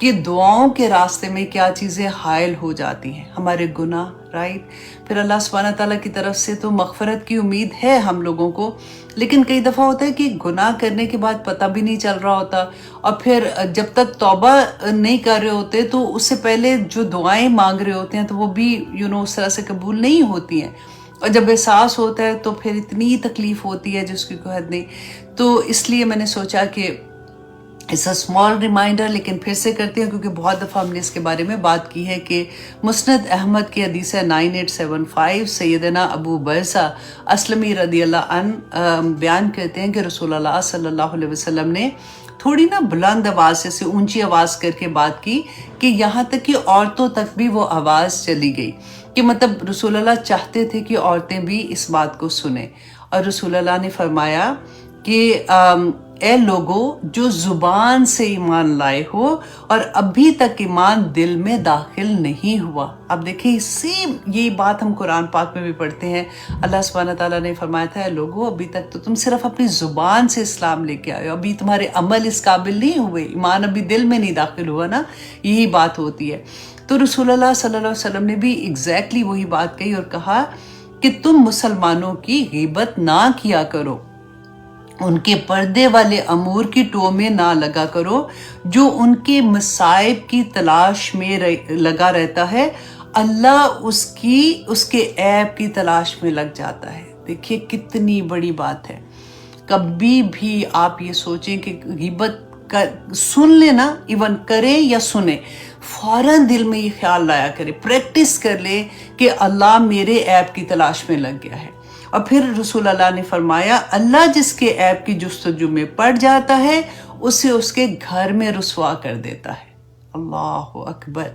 کہ دعاؤں کے راستے میں کیا چیزیں حائل ہو جاتی ہیں، ہمارے گناہ، رائٹ. پھر اللہ سبحانہ تعالیٰ کی طرف سے تو مغفرت کی امید ہے ہم لوگوں کو، لیکن کئی دفعہ ہوتا ہے کہ گناہ کرنے کے بعد پتہ بھی نہیں چل رہا ہوتا، اور پھر جب تک توبہ نہیں کر رہے ہوتے تو اس سے پہلے جو دعائیں مانگ رہے ہوتے ہیں تو وہ بھی اس طرح سے قبول نہیں ہوتی ہیں، اور جب احساس ہوتا ہے تو پھر اتنی تکلیف ہوتی ہے جس کی کوئی حد نہیں. تو اس لیے میں نے سوچا کہ اس اسمال ریمائنڈر، لیکن پھر سے کرتے ہیں کیونکہ بہت دفعہ ہم نے اس کے بارے میں بات کی ہے کہ مسند احمد کی حدیث ہے 9875، سیدنا ابو برزہ اسلمی رضی اللہ عنہ بیان کرتے ہیں کہ رسول اللہ صلی اللہ علیہ وسلم نے تھوڑی بلند آواز سے اونچی آواز کر کے بات کی کہ یہاں تک کہ عورتوں تک بھی وہ آواز چلی گئی، کہ مطلب رسول اللہ چاہتے تھے کہ عورتیں بھی اس بات کو سنیں. اور رسول اللہ نے فرمایا کہ اے لوگو جو زبان سے ایمان لائے ہو اور ابھی تک ایمان دل میں داخل نہیں ہوا. اب دیکھیں سیم یہی بات ہم قرآن پاک میں بھی پڑھتے ہیں. اللہ سبحانہ تعالیٰ نے فرمایا تھا اے لوگو ابھی تک تو تم صرف اپنی زبان سے اسلام لے کے آئے ہو، ابھی تمہارے عمل اس قابل نہیں ہوئے، ایمان ابھی دل میں نہیں داخل ہوا نا، یہی بات ہوتی ہے. تو رسول اللہ صلی اللہ علیہ وسلم نے بھی ایگزیکٹلی وہی بات کہی اور کہا کہ تم مسلمانوں کی غیبت نہ کیا کرو، ان کے پردے والے امور کی ٹو میں نہ لگا کرو، جو ان کے مصائب کی تلاش میں لگا رہتا ہے اللہ اس کے عیب کی تلاش میں لگ جاتا ہے. دیکھیے کتنی بڑی بات ہے. کبھی بھی آپ یہ سوچیں کہ غیبت سن لینا، ایون کریں یا سنیں، فوراً دل میں یہ خیال لایا کرے، پریکٹس کر لے کہ اللہ میرے عیب کی تلاش میں لگ گیا ہے. اور پھر رسول اللہ نے فرمایا اللہ جس کے عیب کی جستجو میں پڑ جاتا ہے اسے اس کے گھر میں رسوا کر دیتا ہے. اللہ اکبر.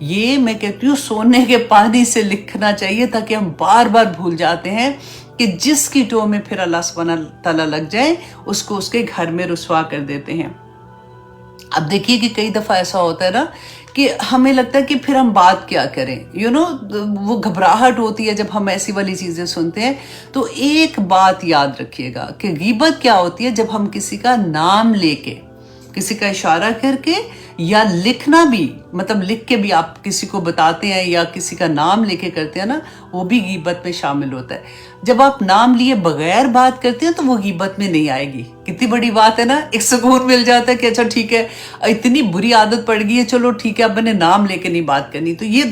یہ میں کہتی ہوں سونے کے پانی سے لکھنا چاہیے تاکہ ہم بار بار بھول جاتے ہیں کہ جس کی ٹو میں پھر اللہ سبحانہ تعالیٰ لگ جائے اس کو اس کے گھر میں رسوا کر دیتے ہیں. اب دیکھیے کہ کئی دفعہ ایسا ہوتا ہے نا کہ ہمیں لگتا ہے کہ پھر ہم بات کیا کریں، وہ گھبراہٹ ہوتی ہے جب ہم ایسی والی چیزیں سنتے ہیں. تو ایک بات یاد رکھیے گا کہ غیبت کیا ہوتی ہے، جب ہم کسی کا نام لے کے، کسی کا اشارہ کر کے یا لکھنا بھی، مطلب لکھ کے بھی آپ کسی کو بتاتے ہیں یا کسی کا نام لے کے کرتے ہیں نا، وہ بھی غیبت میں شامل ہوتا ہے. جب آپ نام لیے بغیر بات کرتے ہیں تو وہ غیبت میں نہیں آئے گی. کتنی بڑی بات ہے نا، ایک سکون مل جاتا ہے کہ اچھا ٹھیک ہے، اتنی بری عادت پڑ گئی ہے، چلو ٹھیک ہے اب میں نے نام لے کے نہیں بات کرنی. تو یہ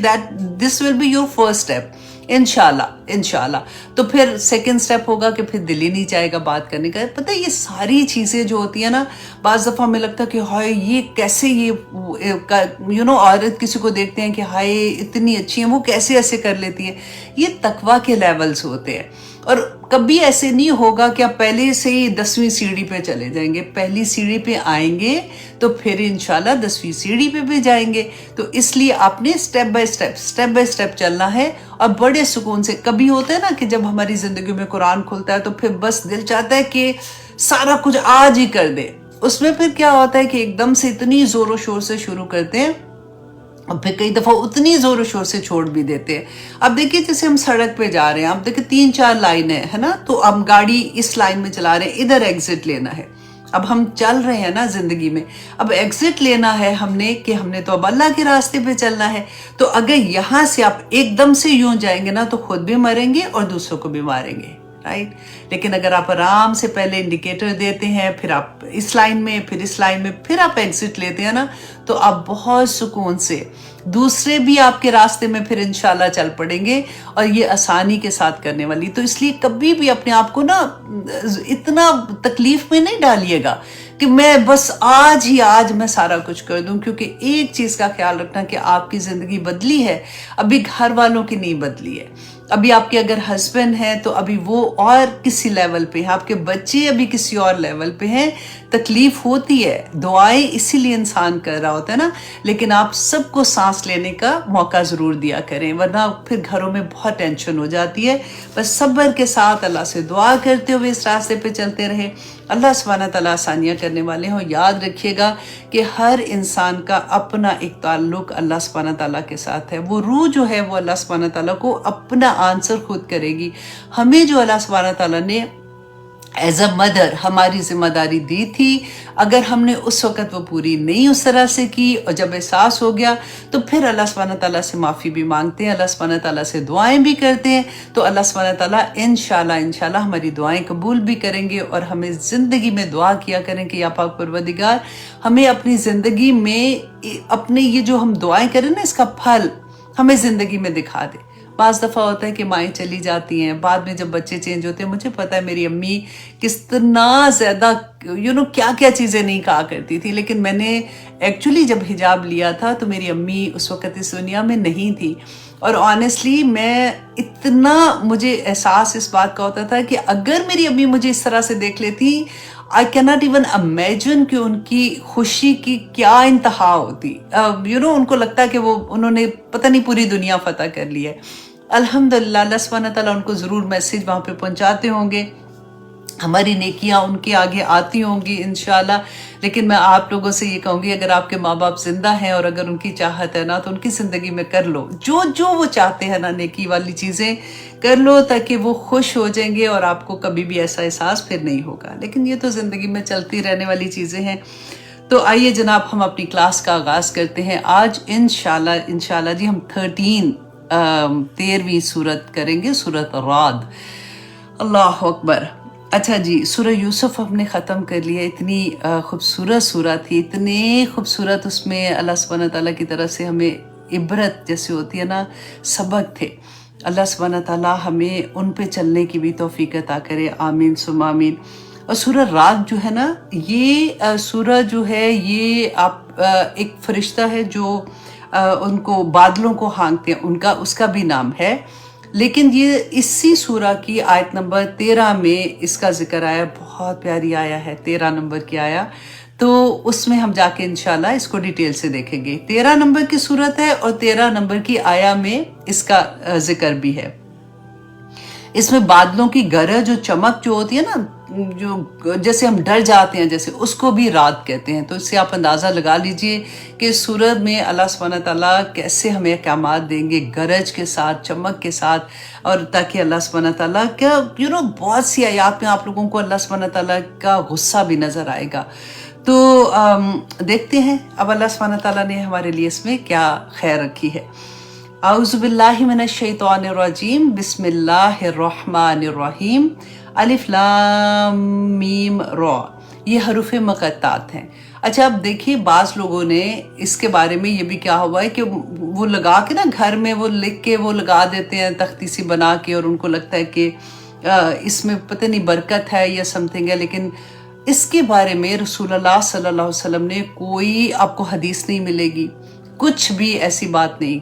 this will be your first step انشاءاللہ. تو پھر سیکنڈ سٹیپ ہوگا کہ پھر دل ہی نہیں چاہے گا بات کرنے کا. پتہ ہے یہ ساری چیزیں جو ہوتی ہیں نا، بعض دفعہ ہمیں لگتا ہے کہ ہائے یہ کیسے، یہ عورت کسی کو دیکھتے ہیں کہ ہائے اتنی اچھی ہیں، وہ کیسے ایسے کر لیتی ہے. یہ تقویٰ کے لیولز ہوتے ہیں. اور کبھی ایسے نہیں ہوگا کہ آپ پہلے سے ہی 10ویں سیڑھی پہ چلے جائیں گے. پہلی سیڑھی پہ آئیں گے تو پھر انشاءاللہ 10ویں سیڑھی پہ بھی جائیں گے. تو اس لیے آپ نے سٹیپ بائی سٹیپ چلنا ہے اور بڑے سکون سے. کبھی ہوتا ہے نا کہ جب ہماری زندگی میں قرآن کھلتا ہے تو پھر بس دل چاہتا ہے کہ سارا کچھ آج ہی کر دے. اس میں پھر کیا ہوتا ہے کہ ایک دم سے اتنی زور و شور سے شروع کرتے ہیں اور پھر کئی دفعہ اتنی زور و شور سے چھوڑ بھی دیتے ہیں. اب دیکھیے جیسے ہم سڑک پہ جا رہے ہیں، اب دیکھیں 3-4 لائنیں ہے نا، تو اب گاڑی اس لائن میں چلا رہے ہیں، ادھر ایگزٹ لینا ہے. اب ہم چل رہے ہیں نا زندگی میں، اب ایگزٹ لینا ہے ہم نے تو اب اللہ کے راستے پہ چلنا ہے. تو اگر یہاں سے آپ ایک دم سے یوں جائیں گے نا تو خود بھی مریں گے اور دوسروں کو بھی ماریں گے، رائٹ. لیکن اگر آپ آرام سے پہلے انڈیکیٹر دیتے ہیں، پھر آپ اس لائن میں، پھر اس لائن میں، پھر آپ ایگزٹ لیتے ہیں نا، تو آپ بہت سکون سے، دوسرے بھی آپ کے راستے میں پھر انشاءاللہ چل پڑیں گے اور یہ آسانی کے ساتھ کرنے والی. تو اس لیے کبھی بھی اپنے آپ کو نا اتنا تکلیف میں نہیں ڈالیے گا کہ میں بس آج میں سارا کچھ کر دوں. کیونکہ ایک چیز کا خیال رکھنا کہ آپ کی زندگی بدلی ہے، ابھی گھر والوں کی نہیں بدلی ہے. ابھی آپ کے اگر ہسبینڈ ہیں تو ابھی وہ اور کسی لیول پہ ہیں، آپ کے بچے ابھی کسی اور لیول پہ ہیں. تکلیف ہوتی ہے، دعائیں اسی لیے انسان کر رہا ہوتا ہے نا. لیکن آپ سب کو سانس لینے کا موقع ضرور دیا کریں، ورنہ پھر گھروں میں بہت ٹینشن ہو جاتی ہے. بس صبر کے ساتھ اللہ سے دعا کرتے ہوئے اس راستے پہ چلتے رہیں. اللہ سبحانہ تعالیٰ آسانیاں کرنے والے ہوں. یاد رکھیے گا کہ ہر انسان کا اپنا ایک تعلق اللہ سبحانہ تعالیٰ کے ساتھ ہے. وہ روح جو ہے وہ اللہ سبحانہ تعالیٰ کو اپنا آنسر خود کرے گی. ہمیں جو اللہ سبحانہ تعالیٰ نے ایز اے مدر ہماری ذمہ داری دی تھی. اگر ہم نے اس وقت وہ پوری نہیں اس طرح سے کی اور جب احساس ہو گیا تو پھر اللہ سبحانہ تعالیٰ سے معافی بھی مانگتے ہیں, اللہ سبحانہ تعالیٰ سے دعائیں بھی کرتے ہیں, تو اللہ سبحانہ تعالیٰ انشاءاللہ ہماری دعائیں قبول بھی کریں گے. اور ہمیں زندگی میں دعا کیا کریں کہ یا پاک پروردگار ہمیں اپنی زندگی میں اپنے یہ جو ہم دعائیں کریں نا اس کا پھل ہمیں زندگی میں دکھا دے. بعض دفعہ ہوتا ہے کہ مائیں چلی جاتی ہیں, بعد میں جب بچے چینج ہوتے ہیں, مجھے پتا ہے میری امی کس طرح زیادہ کیا کیا چیزیں نہیں کہا کرتی تھی, لیکن میں نے ایکچولی جب حجاب لیا تھا تو میری امی اس وقت اس دنیا میں نہیں تھی. اور آنیسٹلی میں اتنا مجھے احساس اس بات کا ہوتا تھا کہ اگر میری امی مجھے اس طرح سے دیکھ لیتی, I cannot even imagine کہ ان کی خوشی کی کیا انتہا ہوتی. ان کو لگتا ہے کہ انہوں نے پتہ نہیں پوری دنیا فتح کر لی ہے. الحمدللہ اللہ سبحانہ تعالیٰ ان کو ضرور میسیج وہاں پہ پہنچاتے ہوں گے, ہماری نیکیاں ان کے آگے آتی ہوں گی انشاءاللہ. لیکن میں آپ لوگوں سے یہ کہوں گی اگر آپ کے ماں باپ زندہ ہیں اور اگر ان کی چاہت ہے نا تو ان کی زندگی میں کر لو جو وہ چاہتے ہیں نا, نیکی والی چیزیں کر لو تاکہ وہ خوش ہو جائیں گے اور آپ کو کبھی بھی ایسا احساس پھر نہیں ہوگا. لیکن یہ تو زندگی میں چلتی رہنے والی چیزیں ہیں. تو آئیے جناب ہم اپنی کلاس کا آغاز کرتے ہیں. آج انشاءاللہ جی ہم 13ویں سورت کریں گے, سورت رعد. اللہ اکبر. اچھا جی, سورہ یوسف ہم نے ختم کر لیا. اتنی خوبصورت سورہ تھی, اتنے خوبصورت اس میں اللہ سبحانہ تعالیٰ کی طرف سے ہمیں عبرت جیسے ہوتی ہے نا, سبق تھے. اللہ سبحانہ تعالیٰ ہمیں ان پہ چلنے کی بھی توفیق عطا کرے, آمین ثم آمین. اور سورہ رعد جو ہے نا, یہ سورہ جو ہے یہ آپ ایک فرشتہ ہے جو ان کو بادلوں کو ہانکتے ہیں, اس کا بھی نام ہے. لیکن یہ اسی سورہ کی آیت نمبر 13 میں اس کا ذکر آیا, بہت پیاری آیا ہے, 13 نمبر کی آیا. تو اس میں ہم جا کے انشاءاللہ اس کو ڈیٹیل سے دیکھیں گے. 13 نمبر کی سورت ہے اور 13 نمبر کی آیا میں اس کا ذکر بھی ہے. اس میں بادلوں کی گرج جو چمک جو ہوتی ہے نا, جو جیسے ہم ڈر جاتے ہیں جیسے, اس کو بھی رات کہتے ہیں. تو اس سے آپ اندازہ لگا لیجئے کہ اس سورت میں اللہ سبحانہ تعالیٰ کیسے ہمیں احکامات دیں گے, گرج کے ساتھ, چمک کے ساتھ, اور تاکہ اللہ سبحانہ تعالیٰ کا بہت سی آیات میں آپ لوگوں کو اللہ سبحانہ تعالیٰ کا غصہ بھی نظر آئے گا. تو دیکھتے ہیں اب اللہ سبحانہ تعالیٰ نے ہمارے لیے اس میں کیا خیر رکھی ہے. اعوذ باللہ من الشیطان الرجیم, بسم اللہ الرحمن الرحیم. الف لام میم را, یہ حروف مقطعات ہیں. اچھا اب دیکھیے, بعض لوگوں نے اس کے بارے میں یہ بھی کیا ہوا ہے کہ وہ لگا کے نا گھر میں وہ لکھ کے وہ لگا دیتے ہیں تختی سی بنا کے, اور ان کو لگتا ہے کہ اس میں پتہ نہیں برکت ہے یا سم تھنگ ہے. لیکن اس کے بارے میں رسول اللہ صلی اللہ علیہ وسلم نے کوئی آپ کو حدیث نہیں ملے گی, کچھ بھی ایسی بات نہیں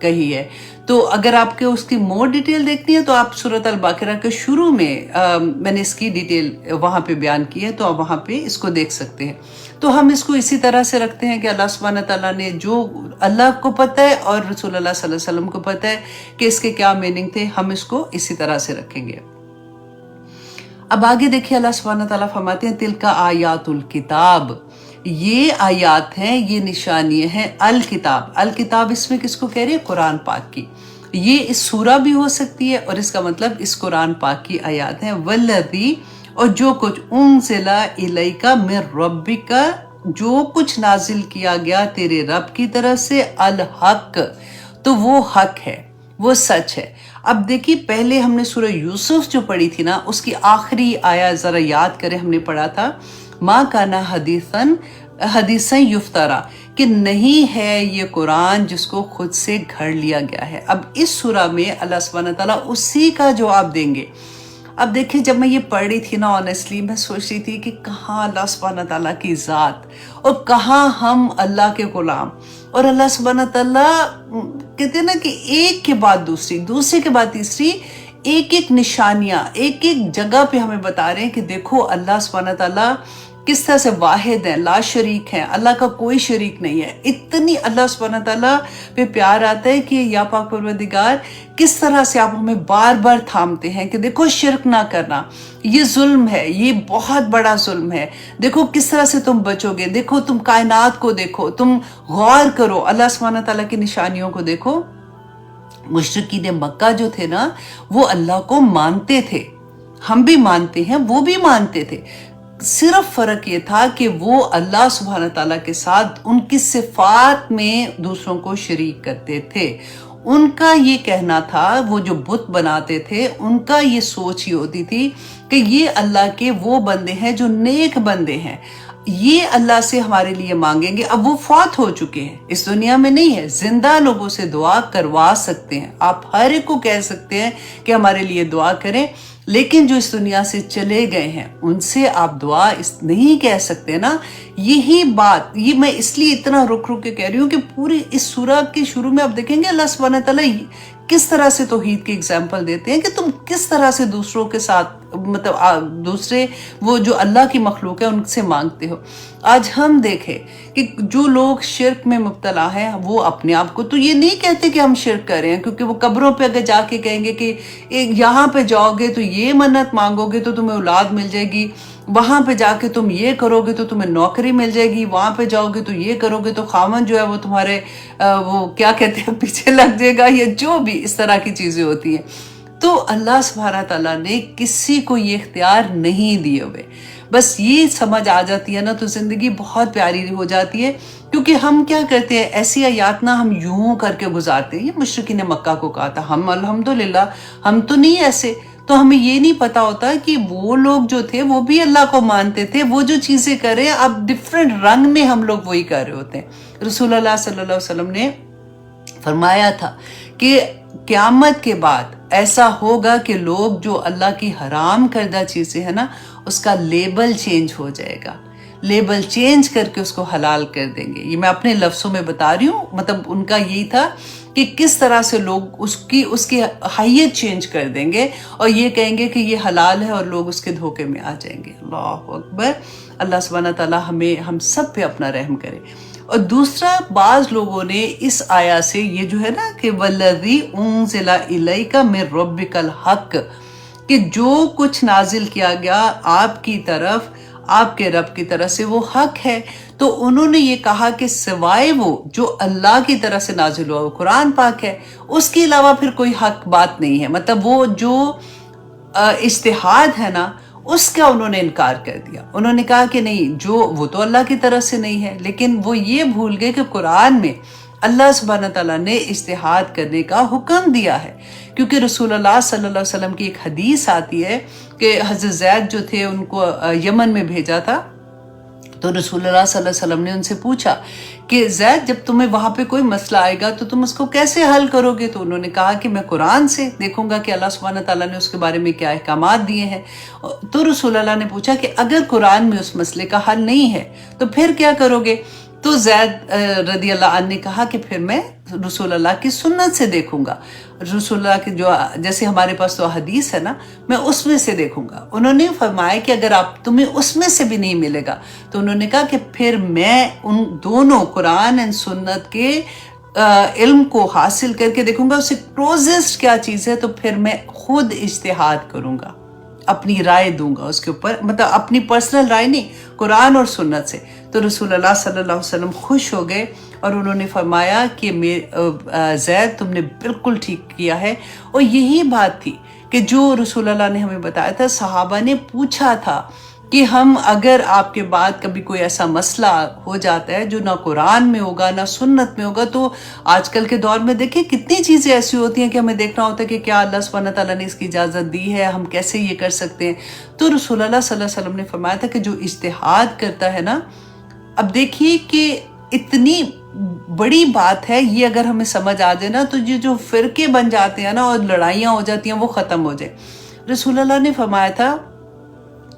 کہی ہے. تو اگر آپ کے اس کی مور ڈیٹیل دیکھنی ہے تو آپ سورۃ البقرہ کے شروع میں نے اس کی ڈیٹیل وہاں پہ بیان کی ہے, تو آپ وہاں پہ اس کو دیکھ سکتے ہیں. تو ہم اس کو اسی طرح سے رکھتے ہیں کہ اللہ سبحانہ تعالیٰ نے جو اللہ کو پتہ ہے اور رسول اللہ صلی اللہ علیہ وسلم کو پتہ ہے کہ اس کے کیا میننگ تھے, ہم اس کو اسی طرح سے رکھیں گے. اب آگے دیکھیے اللہ سبحانہ تعالیٰ فرماتے ہیں تلک آیات الکتاب, یہ آیات ہیں, یہ نشانیاں ہیں الکتاب. الکتاب اس میں کس کو کہہ رہے ہیں؟ قرآن پاک کی. یہ اس سورہ بھی ہو سکتی ہے اور اس کا مطلب اس قرآن پاک کی آیات ہیں. والذی, اور جو کچھ انزل الیک من ربک, جو کچھ نازل کیا گیا تیرے رب کی طرف سے, الحق, تو وہ حق ہے, وہ سچ ہے. اب دیکھیے پہلے ہم نے سورہ یوسف جو پڑھی تھی نا, اس کی آخری آیا ذرا یاد کریں, ہم نے پڑھا تھا ما کانا حدیثاً یفترا, کہ نہیں ہے یہ قرآن جس کو خود سے گھڑ لیا گیا ہے. اب اس سورہ میں اللہ سبحانہ تعالیٰ اسی کا جواب دیں گے. اب دیکھیں جب میں یہ پڑھ رہی تھی نا, آنیسٹلی میں سوچ رہی تھی کہ کہاں اللہ سبحانہ تعالیٰ کی ذات اور کہاں ہم اللہ کے غلام. اور اللہ سبحانہ تعالیٰ کہتے ہیں نا کہ ایک کے بعد دوسری, دوسری کے بعد تیسری, ایک ایک نشانیاں ایک ایک جگہ پہ ہمیں بتا رہے ہیں کہ دیکھو اللہ سبحانہ تعالیٰ کس طرح سے واحد ہیں, لا شریک ہیں, اللہ کا کوئی شریک نہیں ہے. اتنی اللہ سبحانہ تعالیٰ پہ پیار آتا ہے کہ یا پاک پروردگار کس طرح سے آپ ہمیں بار بار تھامتے ہیں کہ دیکھو شرک نہ کرنا, یہ ظلم ہے, یہ بہت بڑا ظلم ہے, دیکھو کس طرح سے تم بچو گے, دیکھو تم کائنات کو دیکھو, تم غور کرو, اللہ سبحانہ تعالیٰ کی نشانیوں کو دیکھو. مشرکین مکہ جو تھے نا, وہ اللہ کو مانتے تھے, ہم بھی مانتے ہیں، وہ بھی مانتے تھے، صرف فرق یہ تھا کہ وہ اللہ سبحانہ تعالیٰ کے ساتھ ان کی صفات میں دوسروں کو شریک کرتے تھے۔ ان کا یہ کہنا تھا، وہ جو بت بناتے تھے ان کا یہ سوچ یہ ہوتی تھی کہ یہ اللہ کے وہ بندے ہیں جو نیک بندے ہیں، یہ اللہ سے ہمارے لیے مانگیں گے۔ اب وہ فوت ہو چکے ہیں، اس دنیا میں نہیں ہے، زندہ لوگوں سے دعا کروا سکتے ہیں، آپ ہر ایک کو کہہ سکتے ہیں کہ ہمارے لیے دعا کریں، لیکن جو اس دنیا سے چلے گئے ہیں ان سے آپ دعا نہیں کہہ سکتے نا۔ یہی بات، یہ میں اس لیے اتنا رک کے کہہ رہی ہوں کہ پوری اس سورہ کے شروع میں آپ دیکھیں گے اللہ سبحانہ تعالیٰ کس طرح سے توحید کی اگزامپل دیتے ہیں کہ تم کس طرح سے دوسروں کے ساتھ، مطلب دوسرے وہ جو اللہ کی مخلوق ہے ان سے مانگتے ہو۔ آج ہم دیکھیں کہ جو لوگ شرک میں مبتلا ہیں وہ اپنے آپ کو تو یہ نہیں کہتے کہ ہم شرک کر رہے ہیں، کیونکہ وہ قبروں پہ اگر جا کے کہیں گے کہ یہاں پہ جاؤ گے تو یہ منت مانگو گے تو تمہیں اولاد مل جائے گی، وہاں پہ جا کے تم یہ کرو گے تو تمہیں نوکری مل جائے گی، وہاں پہ جاؤ گے تو یہ کرو گے تو خاوند جو ہے وہ تمہارے وہ کیا کہتے ہیں پیچھے لگ جائے گا، یا جو بھی اس طرح کی چیزیں ہوتی ہیں۔ تو اللہ سبحانہ تعالیٰ نے کسی کو یہ اختیار نہیں دیے ہوئے، بس یہ سمجھ آ جاتی ہے نا تو زندگی بہت پیاری ہو جاتی ہے، کیونکہ ہم کیا کرتے ہیں ایسی آیات نا ہم یوں کر کے گزارتے ہیں۔ یہ مشرکین مکہ کو کہا تھا، ہم الحمدللہ ہم تو نہیں ایسے، تو ہمیں یہ نہیں پتا ہوتا کہ وہ لوگ جو تھے وہ بھی اللہ کو مانتے تھے، وہ جو چیزیں کریں اب ڈیفرنٹ رنگ میں ہم لوگ وہی کر رہے ہوتے ہیں۔ رسول اللہ صلی اللہ علیہ وسلم نے فرمایا تھا کہ قیامت کے بعد ایسا ہوگا کہ لوگ جو اللہ کی حرام کردہ چیزیں ہیں نا اس کا لیبل چینج ہو جائے گا، لیبل چینج کر کے اس کو حلال کر دیں گے۔ یہ میں اپنے لفظوں میں بتا رہی ہوں، مطلب ان کا یہی تھا کہ کس طرح سے لوگ اس کی حیت چینج کر دیں گے اور یہ کہیں گے کہ یہ حلال ہے اور لوگ اس کے دھوکے میں آ جائیں گے۔ اللہ اکبر۔ اللہ سبحانہ تعالیٰ ہم سب پہ اپنا رحم کرے۔ اور دوسرا، بعض لوگوں نے اس آیا سے یہ جو ہے نا کہ وَالَّذِي أُنزِلَ إِلَيْكَ مِن رَبِّكَ الْحَقُّ، کہ جو کچھ نازل کیا گیا آپ کی طرف، آپ کے رب کی طرف سے وہ حق ہے، تو انہوں نے یہ کہا کہ سوائے وہ جو اللہ کی طرف سے نازل ہوا وہ قرآن پاک ہے، اس کے علاوہ پھر کوئی حق بات نہیں ہے۔ مطلب وہ جو اجتہاد ہے نا اس کا انہوں نے انکار کر دیا، انہوں نے کہا کہ نہیں، جو وہ تو اللہ کی طرف سے نہیں ہے، لیکن وہ یہ بھول گئے کہ قرآن میں اللہ سبحانہ تعالیٰ نے اجتہاد کرنے کا حکم دیا ہے، کیونکہ رسول اللہ صلی اللہ علیہ وسلم کی ایک حدیث آتی ہے کہ حضرت زید جو تھے ان کو یمن میں بھیجا تھا، تو رسول اللہ صلی اللہ علیہ وسلم نے ان سے پوچھا کہ زید جب تمہیں وہاں پہ کوئی مسئلہ آئے گا تو تم اس کو کیسے حل کرو گے؟ تو انہوں نے کہا کہ میں قرآن سے دیکھوں گا کہ اللہ سبحانہ تعالیٰ نے اس کے بارے میں کیا احکامات دیے ہیں۔ تو رسول اللہ نے پوچھا کہ اگر قرآن میں اس مسئلے کا حل نہیں ہے تو پھر کیا کرو گے؟ تو زید رضی اللہ عنہ نے کہا کہ پھر میں رسول اللہ کی سنت سے دیکھوں گا، رسول اللہ کی جو جیسے ہمارے پاس تو حدیث ہے نا میں اس میں سے دیکھوں گا۔ انہوں نے فرمایا کہ اگر تمہیں اس میں سے بھی نہیں ملے گا تو انہوں نے کہا کہ پھر میں ان دونوں قرآن اور سنت کے علم کو حاصل کر کے دیکھوں گا، اس سے کلوزسٹ کیا چیز ہے، تو پھر میں خود اجتہاد کروں گا، اپنی رائے دوں گا اس کے اوپر، مطلب اپنی پرسنل رائے نہیں، قرآن اور سنت سے۔ تو رسول اللہ صلی اللہ علیہ وسلم خوش ہو گئے اور انہوں نے فرمایا کہ زید تم نے بالکل ٹھیک کیا ہے۔ اور یہی بات تھی کہ جو رسول اللہ نے ہمیں بتایا تھا، صحابہ نے پوچھا تھا کہ ہم اگر آپ کے بعد کبھی کوئی ایسا مسئلہ ہو جاتا ہے جو نہ قرآن میں ہوگا نہ سنت میں ہوگا، تو آج کل کے دور میں دیکھیں کتنی چیزیں ایسی ہوتی ہیں کہ ہمیں دیکھنا ہوتا ہے کہ کیا اللہ سبحانہ تعالیٰ نے اس کی اجازت دی ہے، ہم کیسے یہ کر سکتے ہیں۔ تو رسول اللہ صلی اللہ علیہ وسلم نے فرمایا تھا کہ جو اجتہاد کرتا ہے نا، اب دیکھیے کہ اتنی بڑی بات ہے یہ، اگر ہمیں سمجھ آ جائے نا تو یہ جو فرقے بن جاتے ہیں نا اور لڑائیاں ہو جاتی ہیں وہ ختم ہو جائے۔ رسول اللہ نے فرمایا تھا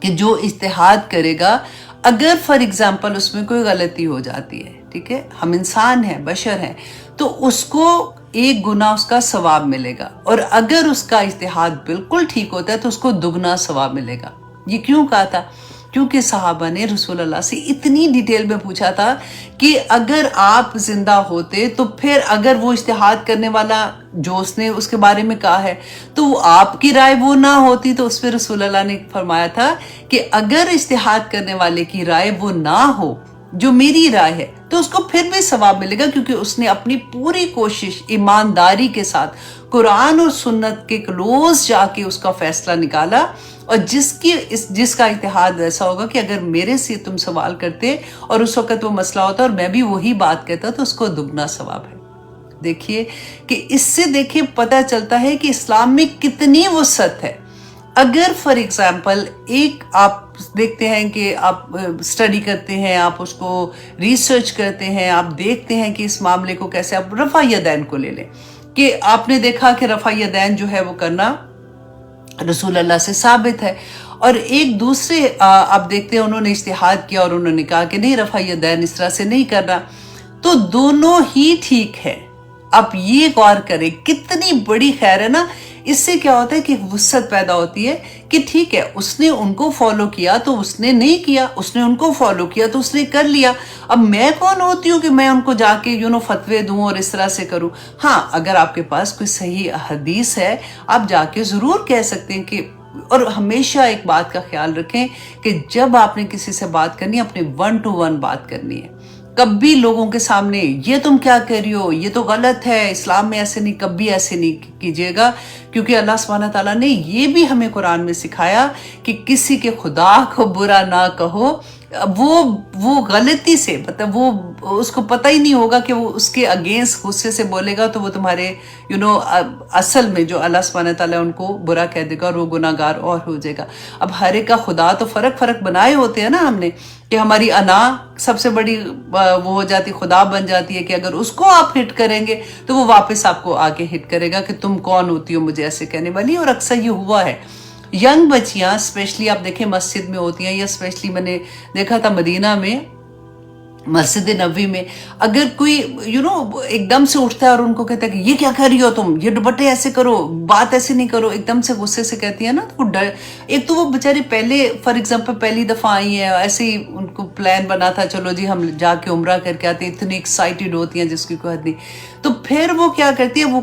کہ جو اجتہاد کرے گا، اگر فار ایگزامپل اس میں کوئی غلطی ہو جاتی ہے، ٹھیک ہے، ہم انسان ہیں، بشر ہیں، تو اس کو ایک گناہ اس کا ثواب ملے گا، اور اگر اس کا اجتہاد بالکل ٹھیک ہوتا ہے تو اس کو دگنا ثواب ملے گا۔ یہ کیوں کہا تھا؟ کیونکہ صحابہ نے رسول اللہ سے اتنی ڈیٹیل میں پوچھا تھا کہ اگر آپ زندہ ہوتے تو پھر اگر وہ اجتہاد کرنے والا جو اس نے اس کے بارے میں کہا ہے تو وہ آپ کی رائے وہ نہ ہوتی، تو اس پہ رسول اللہ نے فرمایا تھا کہ اگر اجتہاد کرنے والے کی رائے وہ نہ ہو جو میری رائے ہے تو اس کو پھر بھی ثواب ملے گا، کیونکہ اس نے اپنی پوری کوشش ایمانداری کے ساتھ قرآن اور سنت کے کلوز جا کے اس کا فیصلہ نکالا، اور جس کا اتحاد ایسا ہوگا کہ اگر میرے سے تم سوال کرتے اور اس وقت وہ مسئلہ ہوتا اور میں بھی وہی بات کہتا تو اس کو دگنا ثواب ہے۔ دیکھیے کہ اس سے دیکھیے پتہ چلتا ہے کہ اسلام میں کتنی وسعت ہے۔ اگر فار ایگزامپل ایک آپ دیکھتے ہیں کہ آپ اسٹڈی کرتے ہیں، آپ اس کو ریسرچ کرتے ہیں، آپ دیکھتے ہیں کہ اس معاملے کو کیسے، آپ رفع یدین کو لے لیں کہ آپ نے دیکھا کہ رفع یدین جو ہے وہ کرنا رسول اللہ سے ثابت ہے، اور ایک دوسرے آپ دیکھتے ہیں انہوں نے اجتہاد کیا اور انہوں نے کہا کہ نہیں رفع یدین اس طرح سے نہیں کرنا، تو دونوں ہی ٹھیک ہے۔ آپ یہ غور کریں کتنی بڑی خیر ہے نا، اس سے کیا ہوتا ہے کہ وسعت پیدا ہوتی ہے کہ ٹھیک ہے اس نے ان کو فالو کیا تو اس نے نہیں کیا، اس نے ان کو فالو کیا تو اس نے کر لیا، اب میں کون ہوتی ہوں کہ میں ان کو جا کے فتوے دوں اور اس طرح سے کروں۔ ہاں اگر آپ کے پاس کوئی صحیح حدیث ہے آپ جا کے ضرور کہہ سکتے ہیں کہ، اور ہمیشہ ایک بات کا خیال رکھیں کہ جب آپ نے کسی سے بات کرنی ہے اپنے 1 to 1 بات کرنی ہے، کبھی لوگوں کے سامنے یہ تم کیا کہہ رہی ہو، یہ تو غلط ہے، اسلام میں ایسے نہیں، کبھی ایسے نہیں کیجیے گا، کیونکہ اللہ سبحانہ تعالیٰ نے یہ بھی ہمیں قرآن میں سکھایا کہ کسی کے خدا کو برا نہ کہو، وہ غلطی سے، مطلب وہ اس کو پتہ ہی نہیں ہوگا کہ وہ اس کے اگینسٹ غصے سے بولے گا تو وہ تمہارے اصل میں جو اللہ سبحانہ تعالیٰ ان کو برا کہہ دے گا اور وہ گناہ گار اور ہو جائے گا۔ اب ہر ایک کا خدا تو فرق بنائے ہوتے ہیں نا ہم نے، کہ ہماری انا سب سے بڑی وہ ہو جاتی، خدا بن جاتی ہے کہ اگر اس کو آپ ہٹ کریں گے تو وہ واپس آپ کو آگے ہٹ کرے گا کہ تم کون ہوتی ہو مجھے ایسے کہنے والی، اور اکثر یہ ہوا ہے۔ ینگ بچیاں اسپیشلی آپ دیکھیں مسجد میں ہوتی ہیں، یا اسپیشلی میں نے دیکھا تھا مدینہ میں مسجد نبوی میں، اگر کوئی ایک دم سے اٹھتا ہے اور ان کو کہتا ہے کہ یہ کیا کر رہی ہو تم، یہ دوپٹے ایسے کرو، بات ایسے نہیں کرو، ایک دم سے غصے سے کہتی ہے نا، تو ڈر، ایک تو وہ بیچاری پہلے فار ایگزامپل پہلی دفعہ آئی ہیں، ایسے ہی ان کو پلان بنا تھا چلو جی ہم جا کے عمرہ کر کے آتے ہیں، اتنی ایکسائٹیڈ ہوتی ہیں جس کی کوئی حد نہیں، تو پھر وہ کیا کرتی ہے، وہ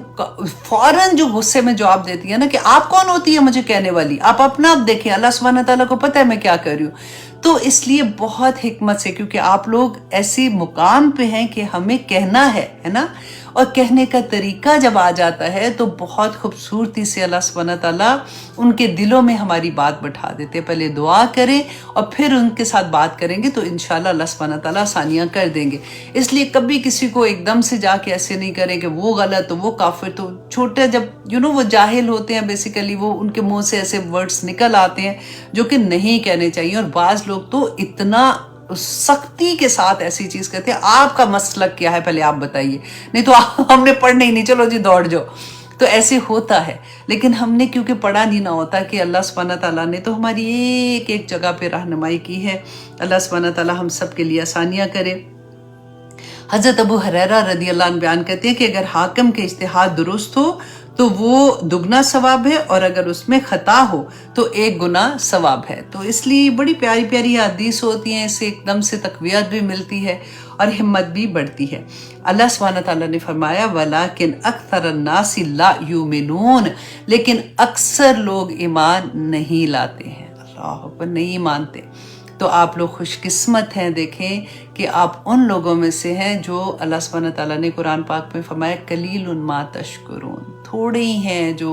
فوراً جو غصے میں جواب دیتی ہے نا کہ آپ کون ہوتی ہے مجھے کہنے والی، آپ اپنا آپ دیکھیں، اللہ سبحانہ تعالیٰ کو پتہ ہے میں کیا کر رہی ہوں۔ تو اس لیے بہت حکمت سے، کیونکہ آپ لوگ ایسی مقام پہ ہیں کہ ہمیں کہنا ہے نا، اور کہنے کا طریقہ جب آ جاتا ہے تو بہت خوبصورتی سے اللہ سبحانہ تعالیٰ ان کے دلوں میں ہماری بات بٹھا دیتے۔ پہلے دعا کریں اور پھر ان کے ساتھ بات کریں گے تو انشاءاللہ اللہ سبحانہ تعالیٰ آسانیاں کر دیں گے۔ اس لیے کبھی کسی کو ایک دم سے جا کے ایسے نہیں کریں کہ وہ غلط تو وہ کافر، تو چھوٹے جب وہ جاہل ہوتے ہیں بیسیکلی، وہ ان کے منہ سے ایسے ورڈز نکل آتے ہیں جو کہ نہیں کہنے چاہیے، اور بعض لوگ تو اتنا سختی کے ساتھ ایسی چیز کہتے ہیں، آپ کا مسلک کیا ہے پہلے آپ بتائیے، نہیں تو ہم نے پڑھنا ہی نہیں، چلو جی دوڑ جاؤ، تو ایسے ہوتا ہے۔ لیکن ہم نے کیونکہ پڑھا نہیں نہ ہوتا کہ اللہ سبحانہ تعالیٰ نے تو ہماری ایک ایک جگہ پہ رہنمائی کی ہے۔ اللہ سبحانہ تعالیٰ ہم سب کے لیے آسانیاں کرے۔ حضرت ابو ہریرہ رضی اللہ عنہ بیان کرتے ہیں کہ اگر حاکم کے اجتہاد درست ہو تو وہ دگنا ثواب ہے، اور اگر اس میں خطا ہو تو 1 گنا ثواب ہے۔ تو اس لیے بڑی پیاری پیاری حدیث ہوتی ہیں، اس سے ایک دم سے تقویت بھی ملتی ہے اور ہمت بھی بڑھتی ہے۔ اللہ سبحانہ تعالیٰ نے فرمایا وَلَكِنْ أَكْثَرَ النَّاسِ لَا يُؤْمِنُونَ، لیکن اکثر لوگ ایمان نہیں لاتے ہیں، اللہ پر نہیں مانتے۔ تو آپ لوگ خوش قسمت ہیں، دیکھیں کہ آپ ان لوگوں میں سے ہیں جو اللہ سبحانہ تعالیٰ نے قرآن پاک میں فرمایا قلیل ما تشکرون، تھوڑے ہی ہیں جو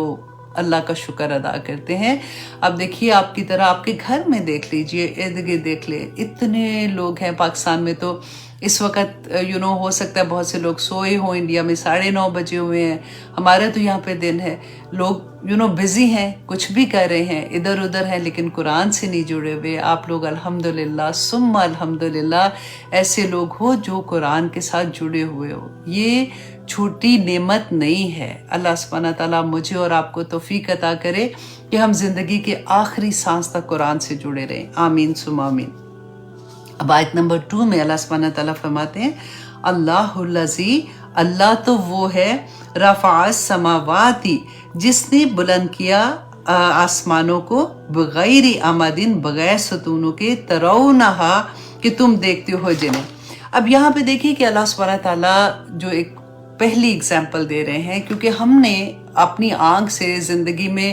اللہ کا شکر ادا کرتے ہیں۔ اب دیکھیے آپ کی طرح آپ کے گھر میں دیکھ لیجئے، ارد گرد دیکھ لیں، اتنے لوگ ہیں پاکستان میں، تو اس وقت ہو سکتا ہے بہت سے لوگ سوئے ہوں، انڈیا میں 9:30 بجے ہوئے ہیں، ہمارے تو یہاں پہ دن ہے، لوگ بزی ہیں، کچھ بھی کر رہے ہیں، ادھر ادھر ہیں، لیکن قرآن سے نہیں جڑے ہوئے۔ آپ لوگ الحمدللہ ثم الحمدللہ ایسے لوگ ہو جو قرآن کے ساتھ جڑے ہوئے ہو، یہ چھوٹی نعمت نہیں ہے۔ اللہ سبحانہ تعالیٰ مجھے اور آپ کو توفیق عطا کرے کہ ہم زندگی کے آخری سانس تک قرآن سے جڑے رہیں، آمین ثم آمین۔ اب آیت نمبر 2 میں اللہ سبحانہ تعالیٰ فرماتے ہیں اللہ الذی، اللہ تو وہ ہے، رفع السماوات، جس نے بلند کیا آسمانوں کو، بغیر عمدن، بغیر ستونوں کے، ترونہا، کہ تم دیکھتے ہو جنہیں۔ اب یہاں پہ دیکھیے کہ اللہ سبحانہ تعالیٰ جو ایک پہلی اگزامپل دے رہے ہیں، کیونکہ ہم نے اپنی آنکھ سے زندگی میں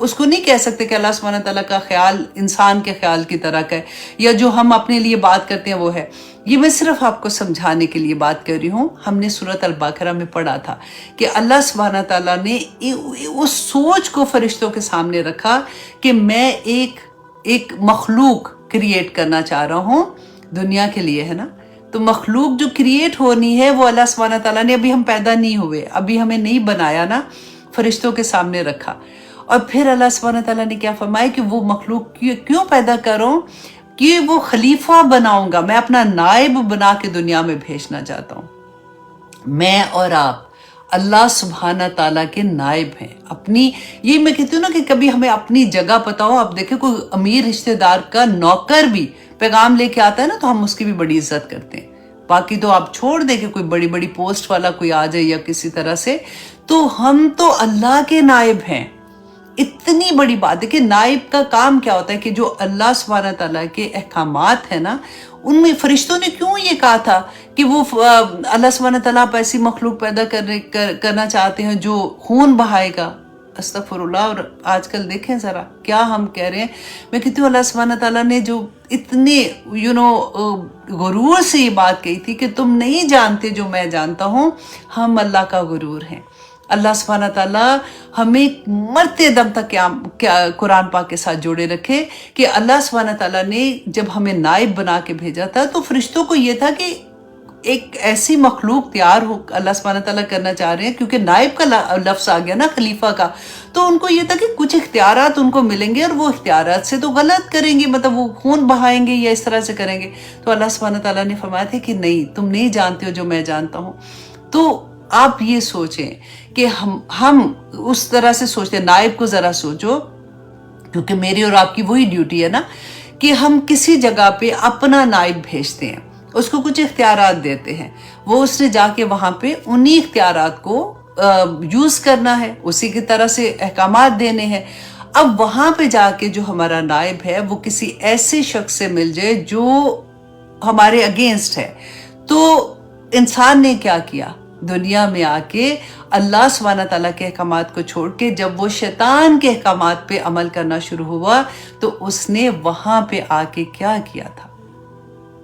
اس کو نہیں کہہ سکتے کہ اللہ سبحانہ تعالیٰ کا خیال انسان کے خیال کی طرح کا ہے یا جو ہم اپنے لیے بات کرتے ہیں وہ ہے. یہ میں صرف آپ کو سمجھانے کے لیے بات کر رہی ہوں. ہم نے سورۃ البقرہ میں پڑھا تھا کہ اللہ سبحانہ تعالیٰ نے اس سوچ کو فرشتوں کے سامنے رکھا کہ میں ایک مخلوق کریٹ کرنا چاہ رہا ہوں دنیا کے لیے، ہے نا. تو مخلوق جو کریٹ ہونی ہے وہ اللہ سبحانہ تعالیٰ نے، ابھی ہم پیدا نہیں ہوئے، ابھی ہمیں نہیں بنایا نا، فرشتوں کے سامنے رکھا. اور پھر اللہ سبحانہ تعالیٰ نے کیا فرمایا کہ وہ مخلوق کیوں پیدا کروں، کہ وہ خلیفہ بناؤں گا، میں اپنا نائب بنا کے دنیا میں بھیجنا چاہتا ہوں. میں اور آپ اللہ سبحانہ تعالیٰ کے نائب ہیں. اپنی، یہ میں کہتی ہوں نا کہ کبھی ہمیں اپنی جگہ پتا ہو. آپ دیکھیں کوئی امیر رشتہ دار کا نوکر بھی پیغام لے کے آتا ہے نا تو ہم اس کی بھی بڑی عزت کرتے ہیں. باقی تو آپ چھوڑ دیں کہ کوئی بڑی بڑی پوسٹ والا کوئی آ جائے یا کسی طرح سے، تو ہم تو اللہ کے نائب ہیں. اتنی بڑی بات ہے کہ نائب کا کام کیا ہوتا ہے کہ جو اللہ سبحانہ تعالیٰ کے احکامات ہیں نا، ان میں فرشتوں نے کیوں یہ کہا تھا کہ وہ اللہ سبحانہ تعالیٰ آپ ایسی مخلوق پیدا کرنا چاہتے ہیں جو خون بہائے گا. استغفر اللہ. اور آج کل دیکھیں ذرا کیا ہم کہہ رہے ہیں. میں کہتی ہوں اللہ سبحانہ تعالیٰ نے جو اتنے غرور سے یہ بات کہی تھی کہ تم نہیں جانتے جو میں جانتا ہوں، ہم اللہ کا غرور ہیں. اللہ سبحانہ تعالیٰ ہمیں مرتے دم تک قرآن پاک کے ساتھ جوڑے رکھے کہ اللہ سبحانہ تعالیٰ نے جب ہمیں نائب بنا کے بھیجا تھا تو فرشتوں کو یہ تھا کہ ایک ایسی مخلوق تیار ہو، اللہ سبحانہ تعالیٰ کرنا چاہ رہے ہیں کیونکہ نائب کا لفظ آ گیا نا خلیفہ کا، تو ان کو یہ تھا کہ کچھ اختیارات ان کو ملیں گے اور وہ اختیارات سے تو غلط کریں گے، مطلب وہ خون بہائیں گے یا اس طرح سے کریں گے. تو اللہ سبحانہ تعالیٰ نے فرمایا تھا کہ نہیں، تم نہیں جانتے ہو جو میں جانتا ہوں. تو آپ یہ سوچیں کہ ہم اس طرح سے سوچتے ہیں. نائب کو ذرا سوچو، کیونکہ میری اور آپ کی وہی ڈیوٹی ہے نا کہ ہم کسی جگہ پہ اپنا نائب بھیجتے ہیں، اس کو کچھ اختیارات دیتے ہیں، وہ اس نے جا کے وہاں پہ انہی اختیارات کو یوز کرنا ہے، اسی کی طرح سے احکامات دینے ہیں. اب وہاں پہ جا کے جو ہمارا نائب ہے وہ کسی ایسے شخص سے مل جائے جو ہمارے اگینسٹ ہے. تو انسان نے کیا کیا؟ دنیا میں آ کے اللہ سبحانہ تعالیٰ کے احکامات کو چھوڑ کے جب وہ شیطان کے احکامات پہ عمل کرنا شروع ہوا تو اس نے وہاں پہ آ کے کیا کیا تھا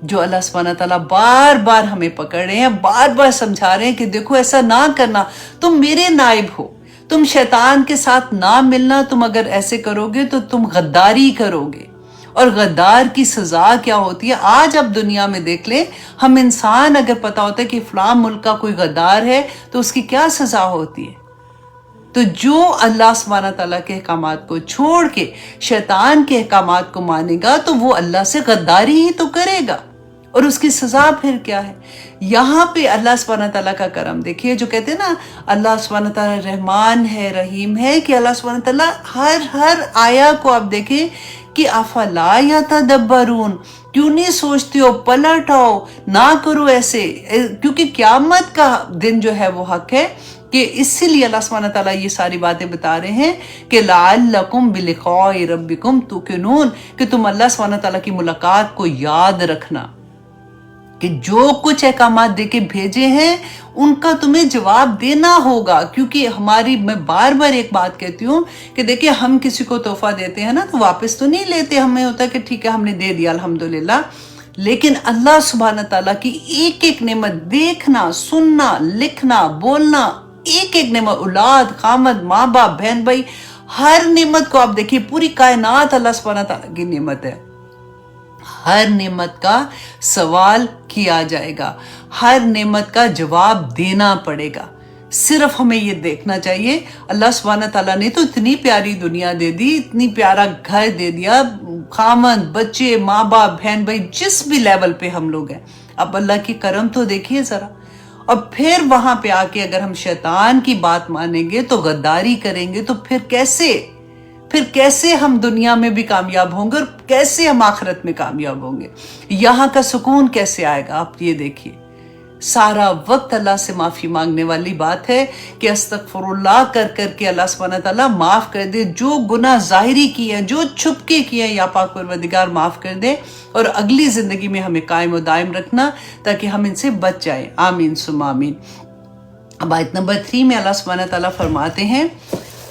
جو اللہ سبحانہ تعالیٰ بار بار ہمیں پکڑ رہے ہیں، بار بار سمجھا رہے ہیں کہ دیکھو ایسا نہ کرنا، تم میرے نائب ہو، تم شیطان کے ساتھ نہ ملنا، تم اگر ایسے کرو گے تو تم غداری کرو گے. اور غدار کی سزا کیا ہوتی ہے؟ آج اب دنیا میں دیکھ لیں، ہم انسان اگر پتا ہوتا ہے کہ فلاں ملک کا کوئی غدار ہے تو اس کی کیا سزا ہوتی ہے. تو جو اللہ سبحانہ تعالیٰ کے احکامات کو چھوڑ کے شیطان کے احکامات کو مانے گا تو وہ اللہ سے غداری ہی تو کرے گا، اور اس کی سزا پھر کیا ہے. یہاں پہ اللہ سبحانہ تعالیٰ کا کرم دیکھیے، جو کہتے ہیں نا اللہ سبحانہ تعالیٰ رحمان ہے رحیم ہے، کہ اللہ سبحانہ تعالیٰ ہر آیا کو آپ دیکھیں کہ افلا یتدبرون، کیوں نہیں سوچتے ہو، پلٹ آؤ، نہ کرو ایسے، کیونکہ قیامت کا دن جو ہے وہ حق ہے. کہ اسی لیے اللہ سبحانہ تعالیٰ یہ ساری باتیں بتا رہے ہیں کہ لعلکم بلقاء ربکم توقنون، کہ تم اللہ سبحانہ تعالیٰ کی ملاقات کو یاد رکھنا، کہ جو کچھ احکامات دے کے بھیجے ہیں ان کا تمہیں جواب دینا ہوگا. کیونکہ میں بار بار ایک بات کہتی ہوں کہ دیکھیں ہم کسی کو تحفہ دیتے ہیں نا تو واپس تو نہیں لیتے، ہمیں ہوتا ہے کہ ٹھیک ہے ہم نے دے دیا الحمدللہ، لیکن اللہ سبحانہ تعالیٰ کی ایک ایک نعمت دیکھنا، سننا، لکھنا، بولنا، ایک ایک نعمت، اولاد، خامد، ماں باپ، بہن بھائی، ہر نعمت کو آپ دیکھیے، پوری کائنات اللہ سبحانہ تعالیٰ کی نعمت ہے. ہر نعمت کا سوال کیا جائے گا، ہر نعمت کا جواب دینا پڑے گا. صرف ہمیں یہ دیکھنا چاہیے اللہ سبحانہ تعالیٰ نے تو اتنی پیاری دنیا دے دی، اتنی پیارا گھر دے دیا، خامند، بچے، ماں باپ، بہن بھائی، جس بھی لیول پہ ہم لوگ ہیں. اب اللہ کی کرم تو دیکھیے ذرا. اور پھر وہاں پہ آ کے اگر ہم شیطان کی بات مانیں گے تو غداری کریں گے تو پھر کیسے ہم دنیا میں بھی کامیاب ہوں گے اور کیسے ہم آخرت میں کامیاب ہوں گے؟ یہاں کا سکون کیسے آئے گا؟ آپ یہ دیکھیے، سارا وقت اللہ سے معافی مانگنے والی بات ہے کہ استغفر اللہ کر کر کے اللہ سبحانہ تعالیٰ معاف کر دے. جو گناہ ظاہری کیے ہیں، جو چھپ کے کیے ہیں، یا پاک پروردگار معاف کر دے اور اگلی زندگی میں ہمیں قائم و دائم رکھنا تاکہ ہم ان سے بچ جائیں. آمین ثم آمین. اب آیت نمبر 3 میں اللہ سبحانہ تعالیٰ فرماتے ہیں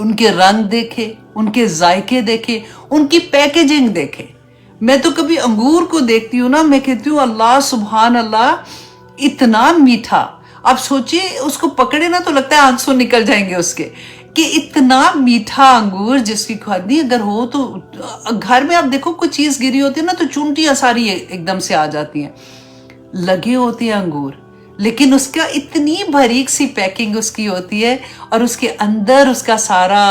ان کے رنگ دیکھے، ان کے ذائقے دیکھے، ان کی پیکیجنگ دیکھے. میں تو کبھی انگور کو دیکھتی ہوں نا، میں کہتی ہوں اللہ سبحان اللہ، اتنا میٹھا. آپ سوچئے اس کو پکڑے نا تو لگتا ہے آنسو نکل جائیں گے اس کے، کہ اتنا میٹھا انگور جس کی کھادی اگر ہو تو گھر میں آپ دیکھو کوئی چیز گری ہوتی ہے نا تو چونٹیاں ساری ایک دم سے آ جاتی ہیں. لگے ہوتے ہیں انگور، لیکن اس کا اتنی باریک سی پیکنگ اس کی ہوتی ہے، اور اس کے اندر اس کا سارا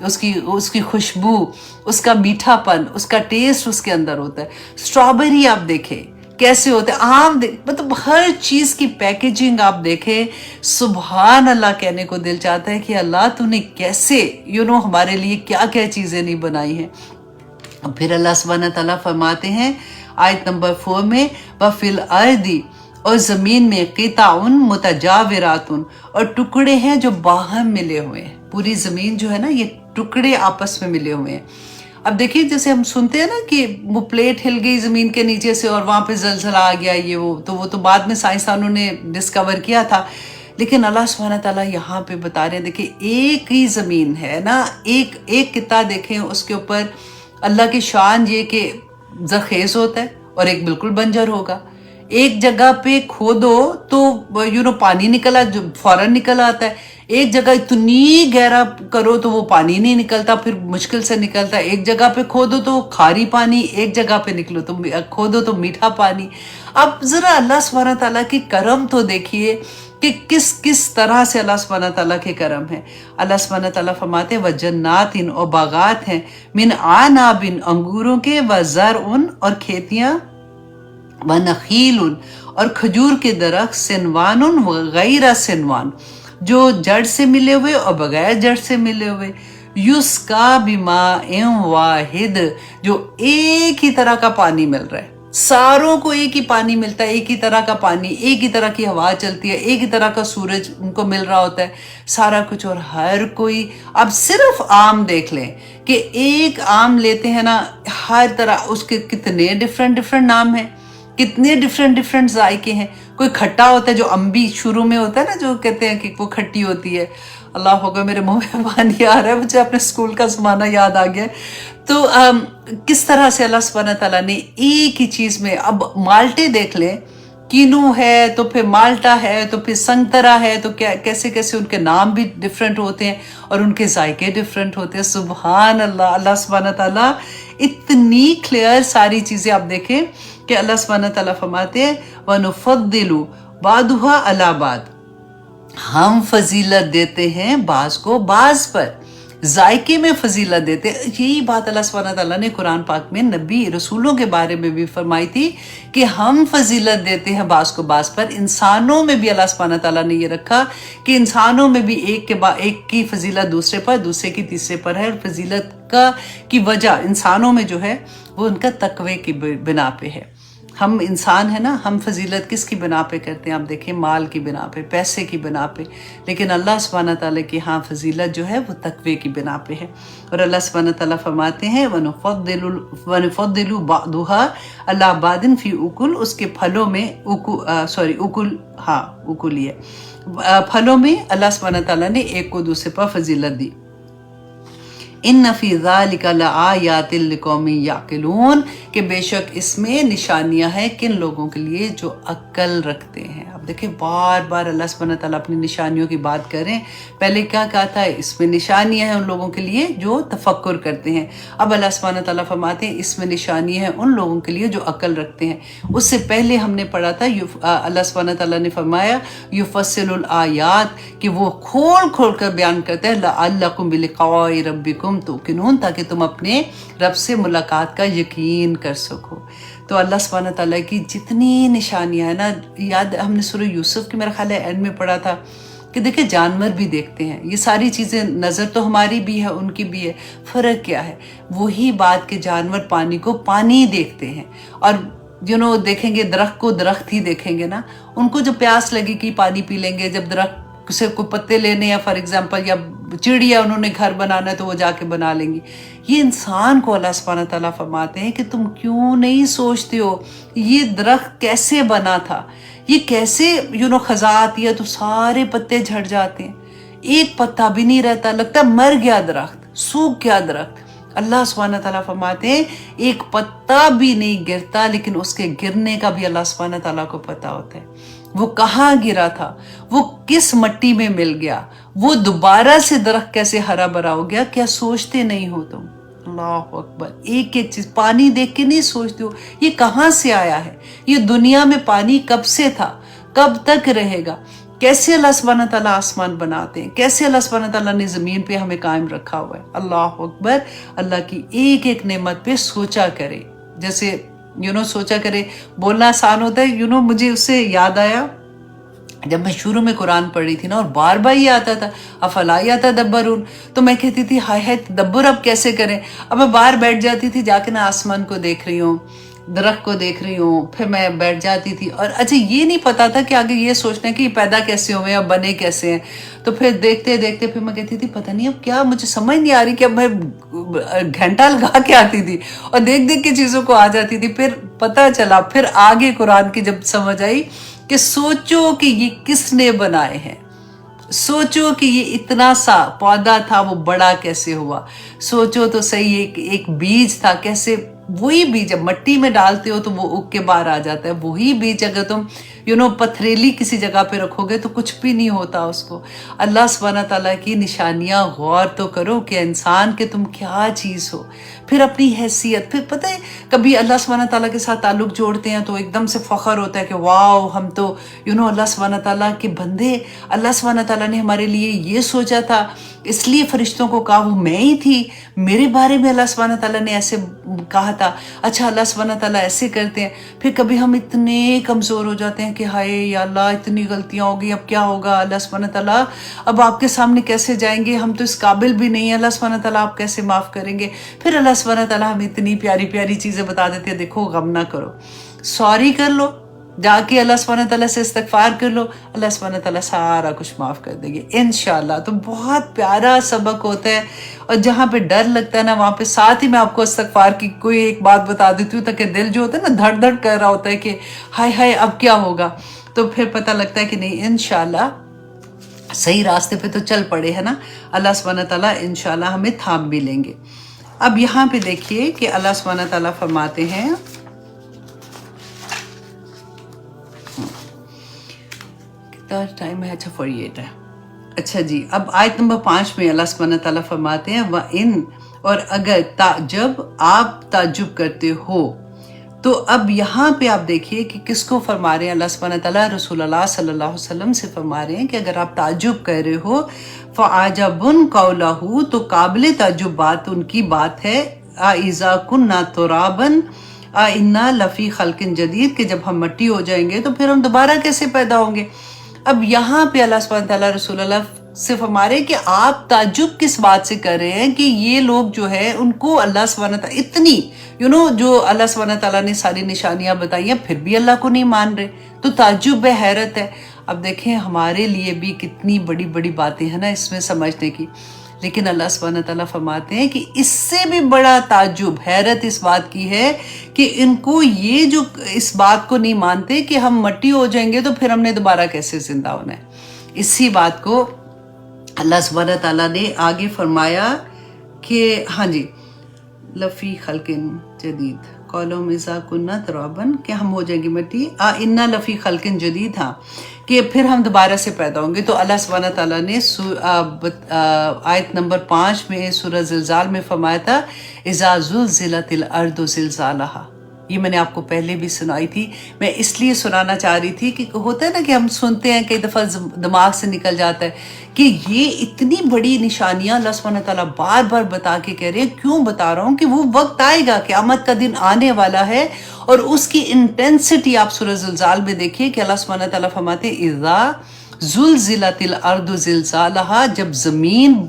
اس کی خوشبو، اس کا میٹھا پن، اس کا ٹیسٹ اس کے اندر ہوتا ہے. اسٹرابیری آپ دیکھیں کیسے ہوتے ہیں، آم مطلب ہر چیز کی پیکیجنگ آپ دیکھیں، سبحان اللہ کہنے کو دل چاہتا ہے کہ اللہ تو نے کیسے ہمارے لیے کیا کیا چیزیں نہیں بنائی ہیں. پھر اللہ سبحانہ تعالیٰ فرماتے ہیں آیت نمبر 4 میں، وَفِي الْأَرْضِ، اور زمین میں قِطَعٌ مُتَجَاوِرَاتٌ، اور ٹکڑے ہیں جو باہم ملے ہوئے ہیں. پوری زمین جو ہے نا یہ ٹکڑے آپس میں ملے ہوئے ہیں. اب دیکھیں جیسے ہم سنتے ہیں نا کہ وہ پلیٹ ہل گئی زمین کے نیچے سے اور وہاں پہ زلزلہ آ گیا، وہ تو بعد میں سائنسدانوں نے ڈسکور کیا تھا. لیکن اللہ سبحانہ تعالیٰ یہاں پہ بتا رہے ہیں دیکھیں ایک ہی زمین ہے نا، ایک خطہ دیکھیں، اس کے اوپر اللہ کی شان یہ کہ زرخیز ہوتا ہے اور ایک بالکل بنجر ہوگا. ایک جگہ پہ کھودو تو پانی نکلا جو فوراً نکل آتا ہے، ایک جگہ اتنی گہرا کرو تو وہ پانی نہیں نکلتا، پھر مشکل سے نکلتا ہے. ایک جگہ پہ کھودو تو کھاری پانی، ایک جگہ پہ کھودو تو میٹھا پانی. اب ذرا اللہ سبحانہ تعالیٰ کی کرم تو دیکھیے کہ کس طرح سے اللہ سبحانہ تعالیٰ کے کرم ہے. اللہ سبحانہ تعالیٰ فرماتے ہیں وَجَنَّاتٍ، اور باغات ہیں، من عناب، انگوروں کے، وَزَرْعٌ، اور کھیتیاں، وَنَخِيلٌ، اور کھجور کے درخت، سنوان وغیرہ سنوان، جو جڑ سے ملے ہوئے اور بغیر جڑ سے ملے ہوئے. یُسْقَىٰ بِمَاءٍ وَاحِدٍ، جو ایک ہی طرح کا پانی مل رہا ہے، ساروں کو ایک ہی پانی ملتا ہے، ایک ہی طرح کا پانی، ایک ہی طرح کی ہوا چلتی ہے، ایک ہی طرح کا سورج ان کو مل رہا ہوتا ہے، سارا کچھ. اور ہر کوئی، اب صرف آم دیکھ لیں کہ ایک آم لیتے ہیں نا، ہر طرح اس کے کتنے ڈیفرنٹ نام ہیں، کتنے ڈیفرنٹ ذائقے ہیں. کوئی کھٹا ہوتا ہے جو امبی شروع میں ہوتا ہے نا، جو کہتے ہیں کہ وہ کھٹی ہوتی ہے. اللہ ہوگا میرے منہ میں پانی آ رہا ہے، مجھے اپنے اسکول کا زمانہ یاد آ گیا. تو کس طرح سے اللہ سبحانہ تعالیٰ نے ایک ہی چیز میں، اب مالٹے دیکھ لیں، کینو ہے تو پھر مالٹا ہے تو پھر سنگترا ہے، تو کیسے ان کے نام بھی ڈیفرنٹ ہوتے ہیں اور ان کے ذائقے ڈیفرنٹ ہوتے ہیں. سبحان اللہ، اللہ سبحانہ تعالیٰ اتنی کلیئر ساری چیزیں آپ دیکھیں کہ اللہ سبحانہ تعالیٰ فرماتے ہیں وَنُفَضِّلُ بَعْضُهَا عَلَىٰ بَعْضٍ، ہم فضیلت دیتے ہیں بعض کو بعض پر، ذائقے میں فضیلت دیتے ہیں. یہی بات اللہ سبحانہ تعالیٰ نے قرآن پاک میں نبی رسولوں کے بارے میں بھی فرمائی تھی کہ ہم فضیلت دیتے ہیں بعض کو بعض پر. انسانوں میں بھی اللہ سبحانہ تعالیٰ نے یہ رکھا کہ انسانوں میں بھی ایک کی فضیلت دوسرے پر، دوسرے کی تیسرے پر ہے. فضیلت کی وجہ انسانوں میں جو ہے وہ ان کا تقوی کی بنا پہ ہے. ہم انسان ہیں نا، ہم فضیلت کس کی بنا پہ کرتے ہیں؟ آپ دیکھیں مال کی بنا پہ، پیسے کی بنا پہ، لیکن اللہ سبحانہ تعالیٰ کی ہاں فضیلت جو ہے وہ تقوی کی بنا پہ ہے. اور اللہ سبحانہ تعالیٰ فرماتے ہیں وَنُفَضِّلُ بَعْضُهَا عَلَىٰ بَعْضٍ فِي أُكُلٍ، اس کے پھلوں میں پھلوں میں اللہ سبحانہ تعالیٰ نے ایک کو دوسرے پر فضیلت دی. ان فی ذالک لآیات لقوم یعقلون، کہ بے شک اس میں نشانیاں ہیں کن لوگوں کے لیے جو عقل رکھتے ہیں. اب دیکھیں بار بار اللہ سبحانہ تعالیٰ اپنی نشانیوں کی بات کریں. پہلے کیا کہا تھا؟ اس میں نشانیاں ہیں ان لوگوں کے لیے جو تفکر کرتے ہیں. اب اللہ سبحانہ تعالیٰ فرماتے ہیں اس میں نشانیاں ہیں ان لوگوں کے لیے جو عقل رکھتے ہیں. اس سے پہلے ہم نے پڑھا تھا اللہ سبحانہ تعالیٰ نے فرمایا یفصل الآیات، کہ وہ کھول کر بیان کرتے ہیں لعلکم بلقاء ربکم توقنون، تاکہ تم اپنے رب سے ملاقات کا یقین کر سکو. تو اللہ سبحانہ تعالیٰ کی جتنی نشانیاں ہیں نا، یاد ہم نے سورہ یوسف کی میرا خیال ہے اینڈ میں پڑھا تھا کہ دیکھیں جانور بھی دیکھتے ہیں یہ ساری چیزیں. نظر تو ہماری بھی ہے ان کی بھی ہے، فرق کیا ہے؟ وہی بات کہ جانور پانی کو پانی دیکھتے ہیں، اور دیکھیں گے درخت کو درخت ہی دیکھیں گے نا. ان کو جب پیاس لگے کہ پانی پی لیں گے، جب درخت سے کوئی پتے لینے یا فار ایگزامپل یا چڑیا انہوں نے گھر بنانا ہے تو وہ جا کے بنا لیں گی. یہ انسان کو اللہ سبحانہ تعالیٰ فرماتے ہیں کہ تم کیوں نہیں سوچتے ہو یہ درخت کیسے بنا تھا، یہ کیسے خزاں آتی ہے تو سارے پتے جھڑ جاتے ہیں. ایک پتا بھی نہیں رہتا, لگتا ہے مر گیا درخت, سوکھ گیا درخت. اللہ سبحانہ تعالیٰ فرماتے ہیں ایک پتا بھی نہیں گرتا, لیکن اس کے گرنے کا بھی اللہ سبحانہ تعالیٰ کو پتا ہوتا ہے. وہ کہاں گرا تھا, وہ کس مٹی میں مل گیا, وہ دوبارہ سے درخت کیسے ہرا بھرا ہو گیا. کیا سوچتے نہیں ہو تم؟ اللہ اکبر. ایک ایک چیز پانی دیکھ کے نہیں سوچتے ہو یہ کہاں سے آیا ہے, یہ دنیا میں پانی کب سے تھا, کب تک رہے گا, کیسے اللہ سبحانہ تعالیٰ آسمان بناتے ہیں, کیسے اللہ سبحانہ تعالیٰ نے زمین پہ ہمیں قائم رکھا ہوا ہے. اللہ اکبر. اللہ کی ایک ایک نعمت پہ سوچا کرے. جیسے سوچا کرے, بولنا آسان ہوتا ہے. مجھے اس سے یاد آیا جب میں شروع میں قرآن پڑھ رہی تھی نا, اور بار بار یہ آتا تھا افلا یتدبرون, تو میں کہتی تھی ہائے ہائے تدبر اب کیسے کریں. اب میں باہر بیٹھ جاتی تھی, جا کے نا آسمان کو دیکھ رہی ہوں, درخت کو دیکھ رہی ہوں, پھر میں بیٹھ جاتی تھی. اور اچھا یہ نہیں پتا تھا کہ آگے یہ سوچنا ہے کہ یہ پیدا کیسے ہوئے اب بنے کیسے ہیں. تو پھر دیکھتے دیکھتے پھر میں کہتی تھی پتہ نہیں اب کیا, مجھے سمجھ نہیں آ رہی کہ اب میں گھنٹہ لگا کے آتی تھی اور دیکھ دیکھ کے چیزوں کو آ جاتی تھی. پھر پتہ چلا, پھر آگے قرآن کی جب سمجھ آئی کہ سوچو کہ یہ کس نے بنائے ہیں, سوچو کہ یہ اتنا سا پودا تھا وہ بڑا کیسے ہوا, سوچو تو صحیح ایک بیج تھا کیسے, وہی بیج جب مٹی میں ڈالتے ہو تو وہ اگ کے باہر آ جاتا ہے. وہی بیج اگر تم پتھریلی کسی جگہ پہ رکھو گے تو کچھ بھی نہیں ہوتا اس کو. اللہ سبحانہ تعالیٰ کی نشانیاں غور تو کرو کہ انسان کہ تم کیا چیز ہو, پھر اپنی حیثیت. پھر پتہ ہے کبھی اللہ سبحانہ تعالیٰ کے ساتھ تعلق جوڑتے ہیں تو ایک دم سے فخر ہوتا ہے کہ واو ہم تو اللہ سبحانہ تعالیٰ کے بندے, اللہ سبحانہ تعالیٰ نے ہمارے لیے یہ سوچا تھا, اس لیے فرشتوں کو کہا وہ میں ہی تھی, میرے بارے میں اللہ سبحانہ تعالیٰ نے ایسے کہا تھا. اچھا اللہ سبحانہ تعالیٰ ایسے کرتے ہیں. پھر کبھی ہم اتنے کمزور ہو جاتے ہیں کہ ہائے یا اللہ اتنی غلطیاں ہو گئی, اب کیا ہوگا اللہ سبحانہ تعالیٰ, اب آپ کے سامنے کیسے جائیں گے, ہم تو اس قابل بھی نہیں ہیں, اللہ سبحانہ تعالیٰ آپ کیسے معاف کریں گے. پھر اللہ سبحانہ تعالیٰ ہمیں اتنی پیاری پیاری چیزیں بتا دیتے ہیں, دیکھو غم نہ کرو, سوری کر لو, جا کے اللہ سبحانہ تعالیٰ سے استغفار کر لو, اللہ سبحانہ تعالیٰ سارا کچھ معاف کر دیں گے انشاءاللہ. تو بہت پیارا سبق ہوتا ہے. اور جہاں پہ ڈر لگتا ہے نا وہاں پہ ساتھ ہی میں آپ کو استغفار کی کوئی ایک بات بتا دیتی ہوں, تاکہ دل جو ہوتا ہے نا دھڑ دھڑ کر رہا ہوتا ہے کہ ہائے ہائے اب کیا ہوگا, تو پھر پتہ لگتا ہے کہ نہیں انشاءاللہ صحیح راستے پہ تو چل پڑے ہے نا. اللہ سبحانہ تعالیٰ انشاءاللہ ہمیں تھام بھی لیں گے. اب یہاں پہ دیکھیے کہ اللہ سبحانہ تعالیٰ فرماتے ہیں, کتنا ٹائم ہے, اچھا 48 ہے. اچھا جی, اب آیت نمبر 5 میں اللہ سبحانہ تعالیٰ فرماتے ہیں وَإِن, اور اگر جب آپ تعجب کرتے ہو. تو اب یہاں پہ آپ دیکھیے کہ کس کو فرما رہے ہیں اللہ سبحانہ تعالیٰ, رسول اللہ صلی اللہ علیہ وسلم سے فرما رہے ہیں کہ اگر آپ تعجب کر رہے ہو فَعَجَبٌ قَوْلَهُ, تو قابل تعجب بات ان کی بات ہے, اِذَا كُنَّا تُرَابًا اِنَّا لَفِي خَلْقٍ جَدِيدٍ, کہ جب ہم مٹی ہو جائیں گے تو پھر ہم دوبارہ کیسے پیدا ہوں گے. اب یہاں پہ اللہ سبحانہ تعالیٰ رسول اللہ سے فرما رہے ہیں کہ آپ تعجب کس بات سے کر رہے ہیں کہ یہ لوگ جو ہے ان کو اللہ سبحانہ تعالیٰ اتنی جو اللہ سبحانہ تعالیٰ نے ساری نشانیاں بتائی ہیں پھر بھی اللہ کو نہیں مان رہے, تو تعجب ہے, حیرت ہے. اب دیکھیں ہمارے لیے بھی کتنی بڑی بڑی باتیں ہیں نا اس میں سمجھنے کی, لیکن اللہ سبحانہ تعالیٰ فرماتے ہیں کہ اس سے بھی بڑا تعجب, حیرت اس بات کی ہے کہ ان کو یہ جو اس بات کو نہیں مانتے کہ ہم مٹی ہو جائیں گے تو پھر ہم نے دوبارہ کیسے زندہ ہونا ہے. اسی بات کو اللہ سبحانہ تعالیٰ نے آگے فرمایا کہ ہاں جی لفی خلق جدید قولہم اذا کنا ترابا, کہ ہم ہو جائیں گے مٹی, انا لفی خلق جدید, ہاں کہ پھر ہم دوبارہ سے پیدا ہوں گے. تو اللہ سبحانہ تعالیٰ نے آیت نمبر 5 میں سورہ زلزال میں فرمایا تھا اذا زلزلت الارض زلزالہا. یہ میں نے آپ کو پہلے بھی سنائی تھی, میں اس لیے سنانا چاہ رہی تھی کہ ہوتا ہے نا کہ ہم سنتے ہیں کئی دفعہ دماغ سے نکل جاتا ہے کہ یہ اتنی بڑی نشانیاں اللہ سبحانہ تعالیٰ بار بار بتا کے کہہ رہے ہیں. کیوں بتا رہا ہوں کہ وہ وقت آئے گا, قیامت کا دن آنے والا ہے, اور اس کی انٹینسٹی آپ سورہ زلزال میں دیکھیے کہ اللہ سبحانہ تعالیٰ فرماتے ہیں اذا زلزلت الارض زلزالہا, جب زمین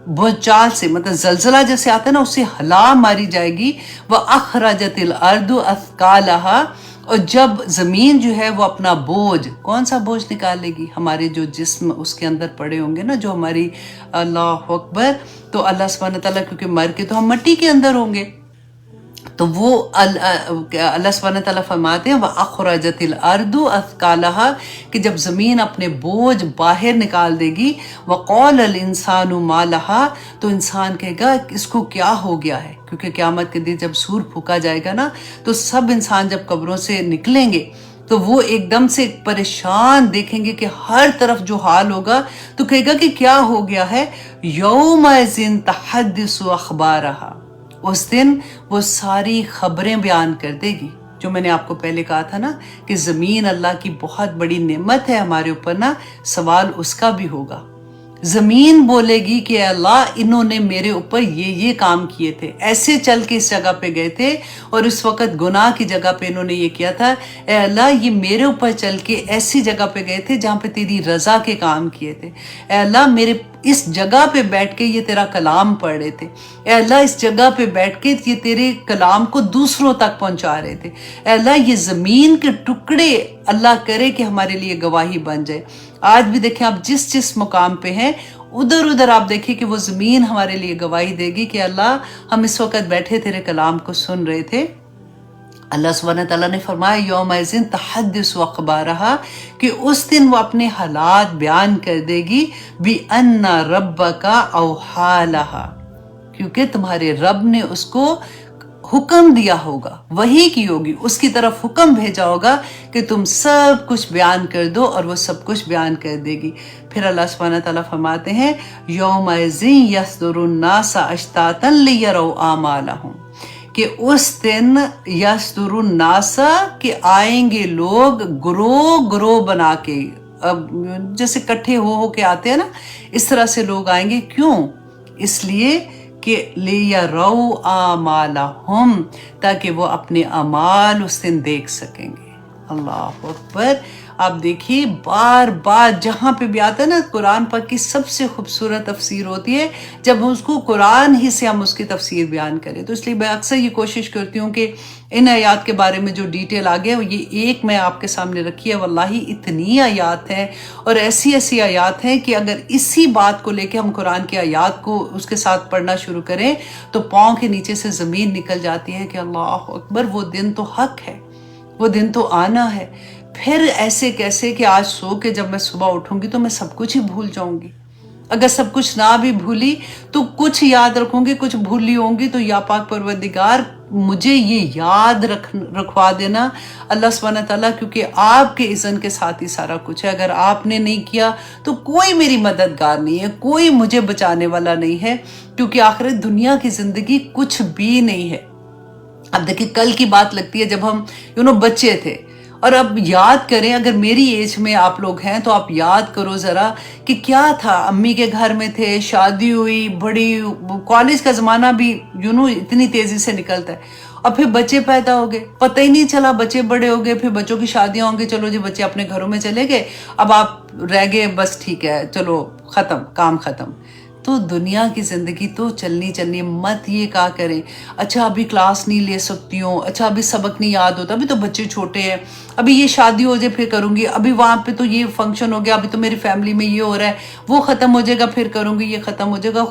بھونچال سے, مطلب زلزلہ جیسے آتا ہے نا, اسے ہلا ماری جائے گی. وَأَخْرَجَتِ الْأَرْضُ أَثْقَالَهَا, اور جب زمین جو ہے وہ اپنا بوجھ, کون سا بوجھ نکالے گی, ہمارے جو جسم اس کے اندر پڑے ہوں گے نا, جو ہماری, اللہ اکبر. تو اللہ سبحانہ تعالیٰ کیونکہ مر کے تو ہم مٹی کے اندر ہوں گے, تو وہ اللہ سبحانہ تعالیٰ فرماتے ہیں وَأَخْرَجَتِ الْأَرْضُ أَثْقَالَهَا کہ جب زمین اپنے بوجھ باہر نکال دے گی وَقَالَ الْإِنسَانُ مَا لَهَا تو انسان کہے گا اس کو کیا ہو گیا ہے، کیونکہ قیامت کے دن جب سور پھونکا جائے گا نا تو سب انسان جب قبروں سے نکلیں گے تو وہ ایک دم سے پریشان دیکھیں گے کہ ہر طرف جو حال ہوگا تو کہے گا کہ کیا ہو گیا ہے، یومئذ تحدث اخبارها اس دن وہ ساری خبریں بیان کر دے گی۔ جو میں نے آپ کو پہلے کہا تھا نا کہ زمین اللہ کی بہت بڑی نعمت ہے ہمارے اوپر نا، سوال اس کا بھی ہوگا۔ زمین بولے گی کہ اے اللہ انہوں نے میرے اوپر یہ کام کیے تھے، ایسے چل کے اس جگہ پہ گئے تھے اور اس وقت گناہ کی جگہ پہ انہوں نے یہ کیا تھا، اے اللہ یہ میرے اوپر چل کے ایسی جگہ پہ گئے تھے جہاں پہ تیری رضا کے کام کیے تھے، اے اللہ میرے اس جگہ پہ بیٹھ کے یہ تیرا کلام پڑھ رہے تھے، اے اللہ اس جگہ پہ بیٹھ کے یہ تیرے کلام کو دوسروں تک پہنچا رہے تھے، اے اللہ یہ زمین کے ٹکڑے اللہ کرے کہ ہمارے لیے گواہی بن جائے۔ آج بھی دیکھیں آپ جس مقام پہ ہیں ادھر آپ دیکھیں کہ وہ زمین ہمارے لیے گواہی دے گی کہ اللہ ہم اس وقت بیٹھے تیرے کلام کو سن رہے تھے۔ اللہ سبحانہ تعالیٰ نے فرمایا یومئذ تحدث اخبارها کہ اس دن وہ اپنے حالات بیان کر دے گی بِأَنَّ رَبَّكَ أَوْحَىٰ لَهَا کیونکہ تمہارے رب نے اس کو حکم دیا ہوگا، وحی کی ہوگی، اس کی طرف حکم بھیجا ہوگا کہ تم سب کچھ بیان کر دو اور وہ سب کچھ بیان کر دے گی۔ پھر اللہ سبحانہ تعالیٰ فرماتے ہیں یومئذ یصدر الناس اشتاتا لیروا اعمالهم کہ اس دن یصدر الناس کہ آئیں گے لوگ گروہ بنا کے، جیسے کٹھے ہو کے آتے ہیں نا اس طرح سے لوگ آئیں گے۔ کیوں؟ اس لیے کہ لیروا اعمالهم تاکہ وہ اپنے اعمال اس دن دیکھ سکیں گے۔ اللہ اکبر۔ آپ دیکھیے بار بار جہاں پہ بھی آتا ہے نا قرآن پاک کی سب سے خوبصورت تفسیر ہوتی ہے جب اس کو قرآن ہی سے ہم اس کی تفسیر بیان کریں، تو اس لیے میں اکثر یہ کوشش کرتی ہوں کہ ان آیات کے بارے میں جو ڈیٹیل آگے یہ ایک میں آپ کے سامنے رکھی ہے، واللہ اتنی آیات ہیں اور ایسی آیات ہیں کہ اگر اسی بات کو لے کے ہم قرآن کی آیات کو اس کے ساتھ پڑھنا شروع کریں تو پاؤں کے نیچے سے زمین نکل جاتی ہے کہ اللہ اکبر، وہ دن تو حق ہے، وہ دن تو آنا ہے۔ پھر ایسے کیسے کہ آج سو کے جب میں صبح اٹھوں گی تو میں سب کچھ ہی بھول جاؤں گی، اگر سب کچھ نہ بھی بھولی تو کچھ یاد رکھوں گی، کچھ بھولی ہوں گی، تو یا پاک پروردگار مجھے یہ یاد رکھوا دینا اللہ سبحانہ تعالیٰ، کیونکہ آپ کے اذن کے ساتھ ہی سارا کچھ ہے۔ اگر آپ نے نہیں کیا تو کوئی میری مددگار نہیں ہے، کوئی مجھے بچانے والا نہیں ہے، کیونکہ آخرت دنیا کی زندگی کچھ بھی نہیں ہے۔ اب دیکھیں کل کی بات لگتی ہے جب ہم بچے تھے، اور اب یاد کریں اگر میری ایج میں آپ لوگ ہیں تو آپ یاد کرو ذرا کہ کیا تھا، امی کے گھر میں تھے، شادی ہوئی، بڑی کالج کا زمانہ بھی اتنی تیزی سے نکلتا ہے، اور پھر بچے پیدا ہو گئے، پتہ ہی نہیں چلا بچے بڑے ہو گئے، پھر بچوں کی شادیاں ہوں گی، چلو جی بچے اپنے گھروں میں چلے گئے، اب آپ رہ گئے، بس ٹھیک ہے چلو ختم، کام ختم۔ تو دنیا کی زندگی تو چلنی مت یہ کہا کریں اچھا ابھی کلاس نہیں لے سکتی ہوں، اچھا ابھی سبق نہیں یاد ہوتا، ابھی تو بچے چھوٹے ہیں، ابھی یہ شادی ہو جائے پھر کروں گی، ابھی وہاں پہ تو یہ فنکشن ہو گیا، ابھی تو میری فیملی میں یہ ہو رہا ہے، وہ ختم ہو جائے گا پھر کروں گی، یہ ختم ہو جائے گا،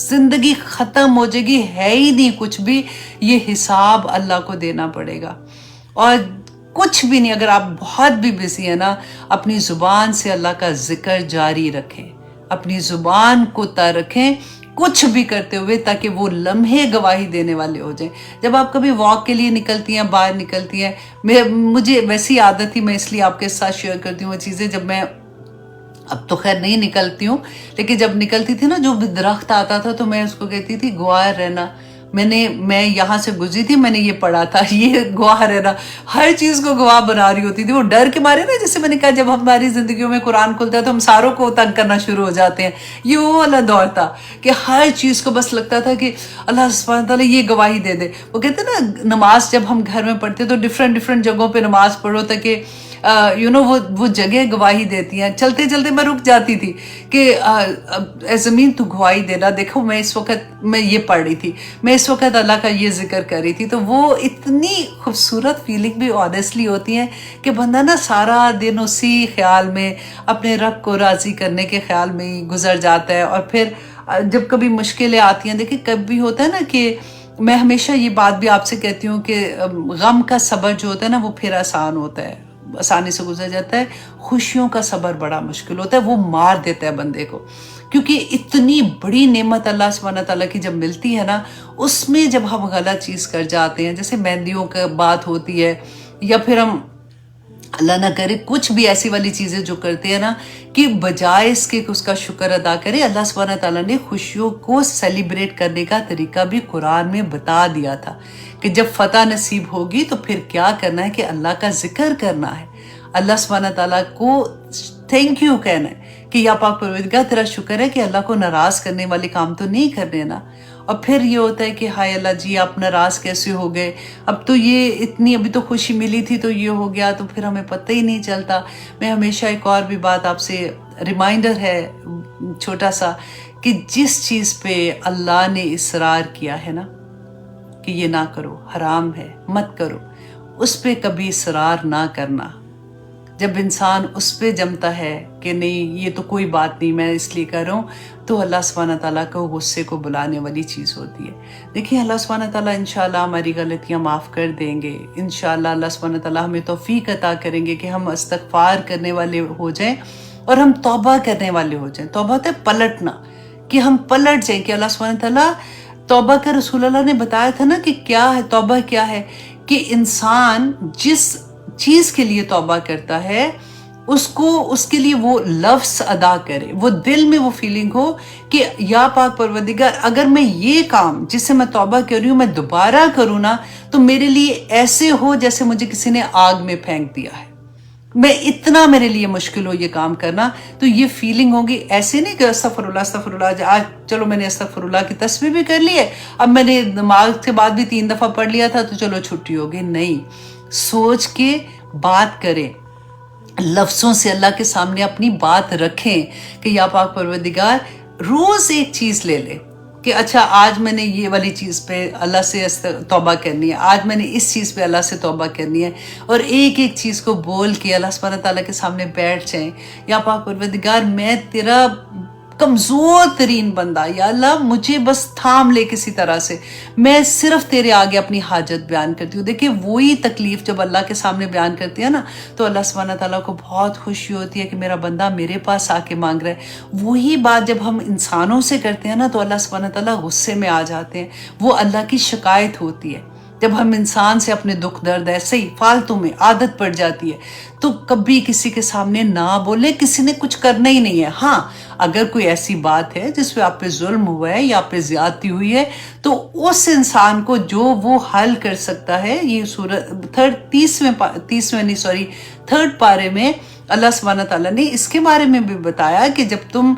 زندگی ختم ہو جائے گی، ہے ہی نہیں کچھ بھی، یہ حساب اللہ کو دینا پڑے گا۔ اور کچھ بھی نہیں، اگر آپ بہت بھی بزی ہیں نا، اپنی زبان سے اللہ کا ذکر جاری رکھیں، اپنی زبان کو تا رکھیں کچھ بھی کرتے ہوئے، تاکہ وہ لمحے گواہی دینے والے ہو جائیں۔ جب آپ کبھی واک کے لیے نکلتی ہیں، باہر نکلتی ہیں، مجھے ویسی عادت تھی، میں اس لیے آپ کے ساتھ شیئر کرتی ہوں وہ چیزیں، جب میں اب تو خیر نہیں نکلتی ہوں، لیکن جب نکلتی تھی نا جو بھی درخت آتا تھا تو میں اس کو کہتی تھی گواہ رہنا، میں یہاں سے گزری تھی، میں نے یہ پڑھا تھا، یہ گواہ رہنا، ہر چیز کو گواہ بنا رہی ہوتی تھی، وہ ڈر کے مارے نا، جیسے میں نے کہا جب ہماری زندگیوں میں قرآن کھلتا ہے تو ہم ساروں کو تنگ کرنا شروع ہو جاتے ہیں، یہ وہ والا دور تھا کہ ہر چیز کو بس لگتا تھا کہ اللہ سبحانہ تعالیٰ یہ گواہی دے دے۔ وہ کہتے ہیں نا نماز جب ہم گھر میں پڑھتے تو ڈفرینٹ جگہوں پہ نماز پڑھو تاکہ وہ جگہ گواہی دیتی ہیں۔ چلتے چلتے میں رک جاتی تھی کہ اے زمین تو گواہی دینا، دیکھو میں اس وقت میں یہ پڑھ رہی تھی، میں اس وقت اللہ کا یہ ذکر کر رہی تھی، تو وہ اتنی خوبصورت فیلنگ بھی آنیسٹلی ہوتی ہے کہ بندہ نا سارا دن اسی خیال میں اپنے رب کو راضی کرنے کے خیال میں ہی گزر جاتا ہے۔ اور پھر جب کبھی مشکلیں آتی ہیں، دیکھیں کبھی ہوتا ہے نا کہ میں ہمیشہ یہ بات بھی آپ سے کہتی ہوں کہ غم کا صبر جو ہوتا ہے نا وہ پھر آسان ہوتا ہے، آسانی سے گزر جاتا ہے. خوشیوں کا صبر بڑا مشکل ہوتا ہے، وہ مار دیتا ہے بندے کو. کیونکہ اتنی بڑی نعمت اللہ سبحانہ تعالیٰ کی جب ملتی ہے نا، اس میں جب ہم غلط چیز کر جاتے ہیں، جیسے مہندیوں کا بات ہوتی ہے، یا پھر ہم اللہ نہ کرے کچھ بھی ایسی والی چیزیں جو کرتے ہیں نا، کہ بجائے اس کے کہ اس کا شکر ادا کرے، اللہ سبحانہ تعالیٰ نے خوشیوں کو سیلیبریٹ کرنے کا طریقہ بھی قرآن میں بتا دیا تھا کہ جب فتح نصیب ہوگی تو پھر کیا کرنا ہے کہ اللہ کا ذکر کرنا ہے، اللہ سبحانہ تعالیٰ کو تھینک یو کہنا ہے کہ یا پاک پروردگار تیرا شکر ہے کہ اللہ کو ناراض کرنے والے کام تو نہیں کرنے نا. اور پھر یہ ہوتا ہے کہ ہائے اللہ جی آپ ناراض کیسے ہو گئے، اب تو یہ اتنی ابھی تو خوشی ملی تھی تو یہ ہو گیا، تو پھر ہمیں پتہ ہی نہیں چلتا. میں ہمیشہ ایک اور بھی بات آپ سے ریمائنڈر ہے چھوٹا سا، کہ جس چیز پہ اللہ نے اصرار کیا ہے نا کہ یہ نہ کرو، حرام ہے، مت کرو، اس پہ کبھی اصرار نہ کرنا. جب انسان اس پہ جمتا ہے کہ نہیں یہ تو کوئی بات نہیں میں اس لیے کر رہا ہوں، تو اللہ سبحانہ تعالیٰ کو غصے کو بلانے والی چیز ہوتی ہے. دیکھیں اللہ سبحانہ تعالیٰ انشاءاللہ ہماری غلطیاں معاف کر دیں گے، انشاءاللہ اللہ سبحانہ تعالیٰ ہمیں توفیق عطا کریں گے کہ ہم استغفار کرنے والے ہو جائیں اور ہم توبہ کرنے والے ہو جائیں. توبہ ہوتا ہے پلٹنا، کہ ہم پلٹ جائیں، کہ اللہ سبحانہ تعالیٰ توبہ کا رسول اللہ نے بتایا تھا نا کہ کیا ہے توبہ، کیا ہے کہ انسان جس چیز کے لیے توبہ کرتا ہے اس کے لیے وہ لفظ ادا کرے، وہ دل میں وہ فیلنگ ہو کہ یا پاک پروردگار اگر میں یہ کام جس سے میں توبہ کر رہی ہوں میں دوبارہ کروں نا تو میرے لیے ایسے ہو جیسے مجھے کسی نے آگ میں پھینک دیا ہے، میں اتنا میرے لیے مشکل ہو یہ کام کرنا. تو یہ فیلنگ ہوگی، ایسے نہیں کہ استغفر اللہ آج چلو میں نے استغفر اللہ کی تسبیح بھی کر لی ہے، اب میں نے نماز کے بعد بھی 3 دفعہ پڑھ لیا تھا تو چلو چھٹی ہوگی. نہیں، سوچ کے بات کریں، لفظوں سے اللہ کے سامنے اپنی بات رکھیں کہ یا پاک پروردگار روز ایک چیز لے لے کہ اچھا آج میں نے یہ والی چیز پہ اللہ سے توبہ کرنی ہے، آج میں نے اس چیز پہ اللہ سے توبہ کرنی ہے، اور ایک ایک چیز کو بول کے اللہ سبحانہ تعالیٰ کے سامنے بیٹھ جائیں. یا پاک پروردگار میں تیرا کمزور ترین بندہ، یا اللہ مجھے بس تھام لے کسی طرح سے، میں صرف تیرے آگے اپنی حاجت بیان کرتی ہوں. دیکھیں وہی تکلیف جب اللہ کے سامنے بیان کرتی ہے نا تو اللہ سبحانہ تعالیٰ کو بہت خوشی ہوتی ہے کہ میرا بندہ میرے پاس آ کے مانگ رہا ہے. وہی بات جب ہم انسانوں سے کرتے ہیں نا تو اللہ سبحانہ تعالیٰ غصے میں آ جاتے ہیں، وہ اللہ کی شکایت ہوتی ہے. جب ہم انسان سے اپنے دکھ درد ایسے ہی فالتو میں عادت پڑ جاتی ہے تو کبھی کسی کے سامنے نہ بولے، کسی نے کچھ کرنا ہی نہیں ہے. ہاں اگر کوئی ایسی بات ہے جس پہ آپ پہ ظلم ہوا ہے یا آپ پہ زیادتی ہوئی ہے تو اس انسان کو جو وہ حل کر سکتا ہے، یہ سورۃ 3rd پارے میں اللہ سبحانہ تعالیٰ نے اس کے بارے میں بھی بتایا کہ جب تم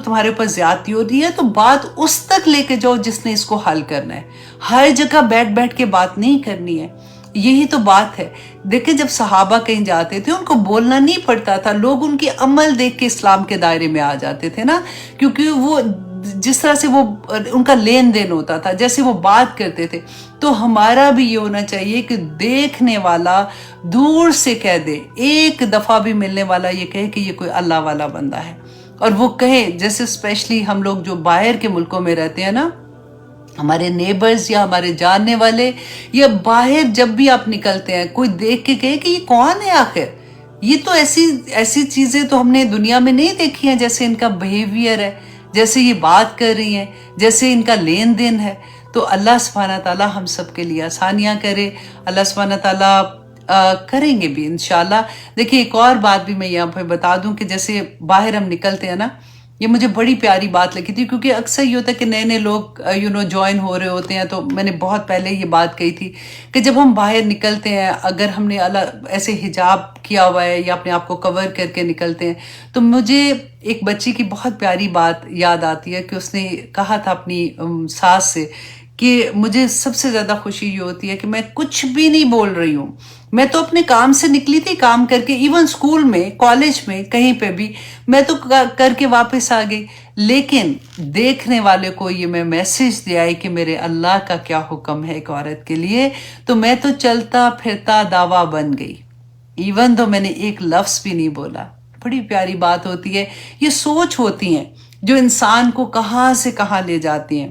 تمہارے اوپر زیادتی ہو رہی ہے تو بات اس تک لے کے جاؤ جس نے اس کو حل کرنا ہے. ہر جگہ بیٹھ کے بات نہیں کرنی ہے. یہی تو بات ہے. دیکھیں جب صحابہ کہیں جاتے تھے ان کو بولنا نہیں پڑتا تھا، لوگ ان کی عمل دیکھ کے اسلام کے دائرے میں آ جاتے تھے نا، کیونکہ وہ جس طرح سے وہ ان کا لین دین ہوتا تھا، جیسے وہ بات کرتے تھے. تو ہمارا بھی یہ ہونا چاہیے کہ دیکھنے والا دور سے کہہ دے، ایک دفعہ بھی ملنے والا یہ کہے کہ یہ کوئی اللہ والا بندہ ہے، اور وہ کہے. جیسے اسپیشلی ہم لوگ جو باہر کے ملکوں میں رہتے ہیں نا، ہمارے نیبرز یا ہمارے جاننے والے، یا باہر جب بھی آپ نکلتے ہیں کوئی دیکھ کے کہے کہ یہ کون ہے آخر، یہ تو ایسی چیزیں تو ہم نے دنیا میں نہیں دیکھی ہیں، جیسے ان کا بیہیویئر ہے، جیسے یہ بات کر رہی ہیں، جیسے ان کا لین دین ہے. تو اللہ سبحانہ تعالیٰ ہم سب کے لیے آسانیاں کرے. اللہ سبحانہ تعالیٰ کریں گے بھی انشاءاللہ. دیکھیں ایک اور بات بھی میں یہاں پہ بتا دوں کہ جیسے باہر ہم نکلتے ہیں نا، یہ مجھے بڑی پیاری بات لگی تھی، کیونکہ اکثر یہ ہوتا ہے کہ نئے لوگ جوائن ہو رہے ہوتے ہیں. تو میں نے بہت پہلے یہ بات کہی تھی کہ جب ہم باہر نکلتے ہیں، اگر ہم نے ایسے حجاب کیا ہوا ہے یا اپنے آپ کو کور کر کے نکلتے ہیں، تو مجھے ایک بچی کی بہت پیاری بات یاد آتی ہے کہ اس نے کہا تھا اپنی ساس سے کہ مجھے سب سے زیادہ خوشی یہ ہوتی ہے کہ میں کچھ بھی نہیں بول رہی ہوں، میں تو اپنے کام سے نکلی تھی، کام کر کے، ایون اسکول میں، کالج میں، کہیں پہ بھی میں تو کر کے واپس آ گئی، لیکن دیکھنے والے کو یہ میں میسج دے آئی کہ میرے اللہ کا کیا حکم ہے ایک عورت کے لیے. تو میں تو چلتا پھرتا دعویٰ بن گئی، ایون تو میں نے ایک لفظ بھی نہیں بولا. بڑی پیاری بات ہوتی ہے. یہ سوچ ہوتی ہیں جو انسان کو کہاں سے کہاں لے جاتی ہیں.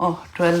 12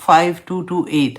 5228।